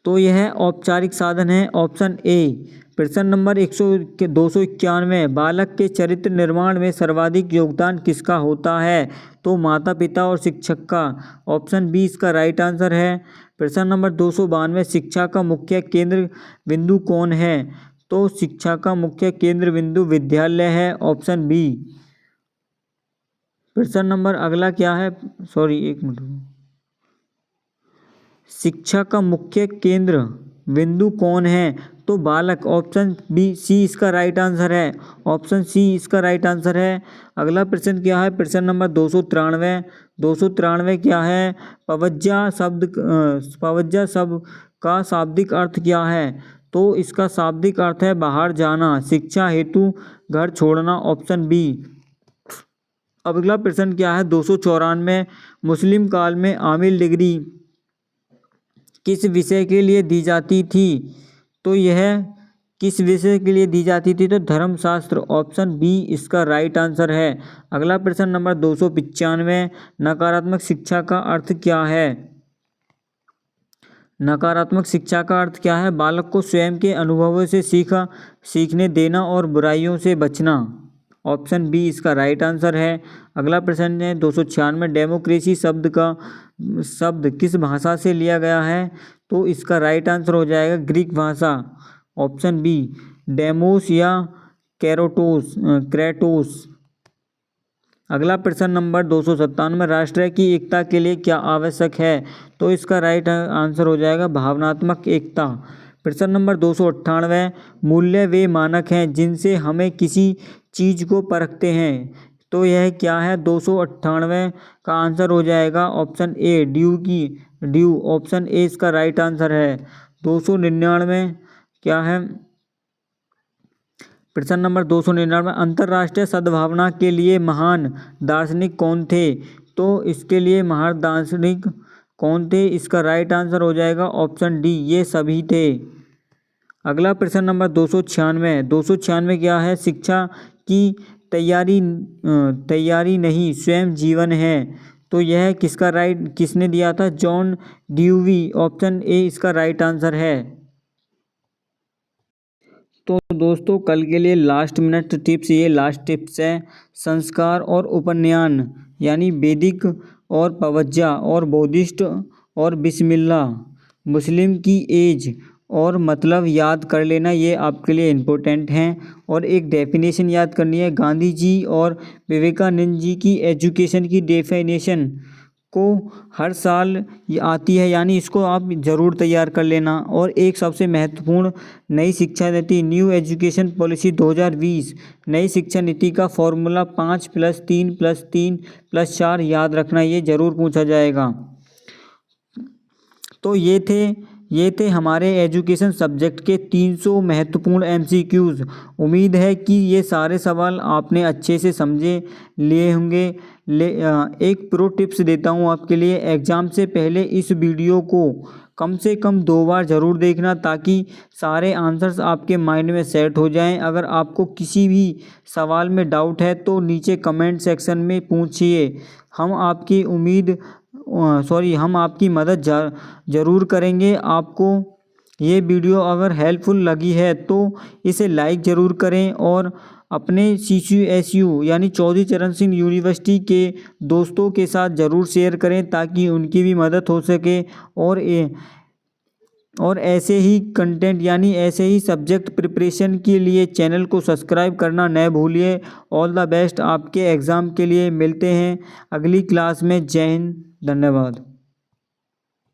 तो यह औपचारिक साधन है। Option A. प्रश्न नंबर 291 बालक के चरित्र निर्माण में सर्वाधिक योगदान किसका होता है? तो माता पिता और शिक्षक का। ऑप्शन बी इसका राइट आंसर है। प्रश्न नंबर 292 शिक्षा का मुख्य केंद्र बिंदु कौन है? तो शिक्षा का मुख्य केंद्र बिंदु विद्यालय है। Option B. प्रश्न नंबर अगला क्या है? एक मिनट। शिक्षा का मुख्य केंद्र बिंदु कौन है? तो बालक। ऑप्शन बी सी इसका राइट आंसर है। ऑप्शन सी इसका राइट आंसर है। अगला प्रश्न क्या है? प्रश्न नंबर 293 क्या है? पवज्जा शब्द का शाब्दिक अर्थ क्या है? तो इसका शाब्दिक अर्थ है बाहर जाना, शिक्षा हेतु घर छोड़ना। Option B. अगला प्रश्न क्या है? 294 मुस्लिम काल में आमिल डिग्री किस विषय के लिए दी जाती थी? तो यह किस विषय के लिए दी जाती थी? तो धर्मशास्त्र। ऑप्शन बी इसका राइट आंसर है। अगला प्रश्न नंबर 295 नकारात्मक शिक्षा का अर्थ क्या है? नकारात्मक शिक्षा का अर्थ क्या है? बालक को स्वयं के अनुभवों से सीखने देना और बुराइयों से बचना। ऑप्शन बी इसका राइट आंसर है। अगला प्रश्न है 296, डेमोक्रेसी शब्द किस भाषा से लिया गया है? तो इसका राइट आंसर हो जाएगा ग्रीक भाषा। ऑप्शन बी डेमोस या क्रेटोस। अगला प्रश्न नंबर 297, राष्ट्र की एकता के लिए क्या आवश्यक है? तो इसका राइट आंसर हो जाएगा भावनात्मक एकता। प्रश्न नंबर 298, मूल्य वे मानक हैं जिनसे हमें किसी चीज़ को परखते हैं। तो यह क्या है? 298 का आंसर हो जाएगा option A due. Option A इसका राइट आंसर है। 299 क्या है? प्रश्न नंबर 299, अंतर्राष्ट्रीय सद्भावना के लिए महान दार्शनिक कौन थे? तो इसके लिए महान दार्शनिक कौन थे? इसका राइट आंसर हो जाएगा ऑप्शन डी, ये सभी थे। अगला प्रश्न नंबर 296 क्या है? शिक्षा की तैयारी नहीं स्वयं जीवन है। तो यह किसने दिया था? John Dewey. ऑप्शन ए इसका राइट आंसर है। तो दोस्तों कल के लिए लास्ट मिनट टिप्स, ये लास्ट टिप्स है। संस्कार और उपनयन यानी वैदिक और पवज्जा और बौद्धिस्ट और बिस्मिल्लाह, मुस्लिम की एज और मतलब याद कर लेना, ये आपके लिए इम्पोर्टेंट हैं। और एक डेफिनेशन याद करनी है, गांधी जी और विवेकानंद जी की एजुकेशन की डेफिनेशन को हर साल ये आती है, यानी इसको आप ज़रूर तैयार कर लेना। और एक सबसे महत्वपूर्ण नई शिक्षा नीति न्यू एजुकेशन पॉलिसी 2020, नई शिक्षा नीति का फॉर्मूला 5+3+3+4 याद रखना, ये ज़रूर पूछा जाएगा। तो ये थे हमारे एजुकेशन सब्जेक्ट के 300 महत्वपूर्ण MCQs। उम्मीद है कि ये सारे सवाल आपने अच्छे से समझे लिए होंगे। एक प्रो टिप्स देता हूँ आपके लिए, एग्ज़ाम से पहले इस वीडियो को कम से कम 2 बार ज़रूर देखना, ताकि सारे आंसर्स आपके माइंड में सेट हो जाएं। अगर आपको किसी भी सवाल में डाउट है तो नीचे कमेंट सेक्शन में पूछिए, हम आपकी मदद ज़रूर करेंगे। आपको ये वीडियो अगर हेल्पफुल लगी है तो इसे लाइक ज़रूर करें और अपने CCSU यानी चौधरी चरण सिंह यूनिवर्सिटी के दोस्तों के साथ ज़रूर शेयर करें, ताकि उनकी भी मदद हो सके। और ऐसे ही कंटेंट यानी ऐसे ही सब्जेक्ट प्रिपरेशन के लिए चैनल को सब्सक्राइब करना न भूलिए। ऑल द बेस्ट आपके एग्ज़ाम के लिए। मिलते हैं अगली क्लास में। जय हिंद, धन्यवाद।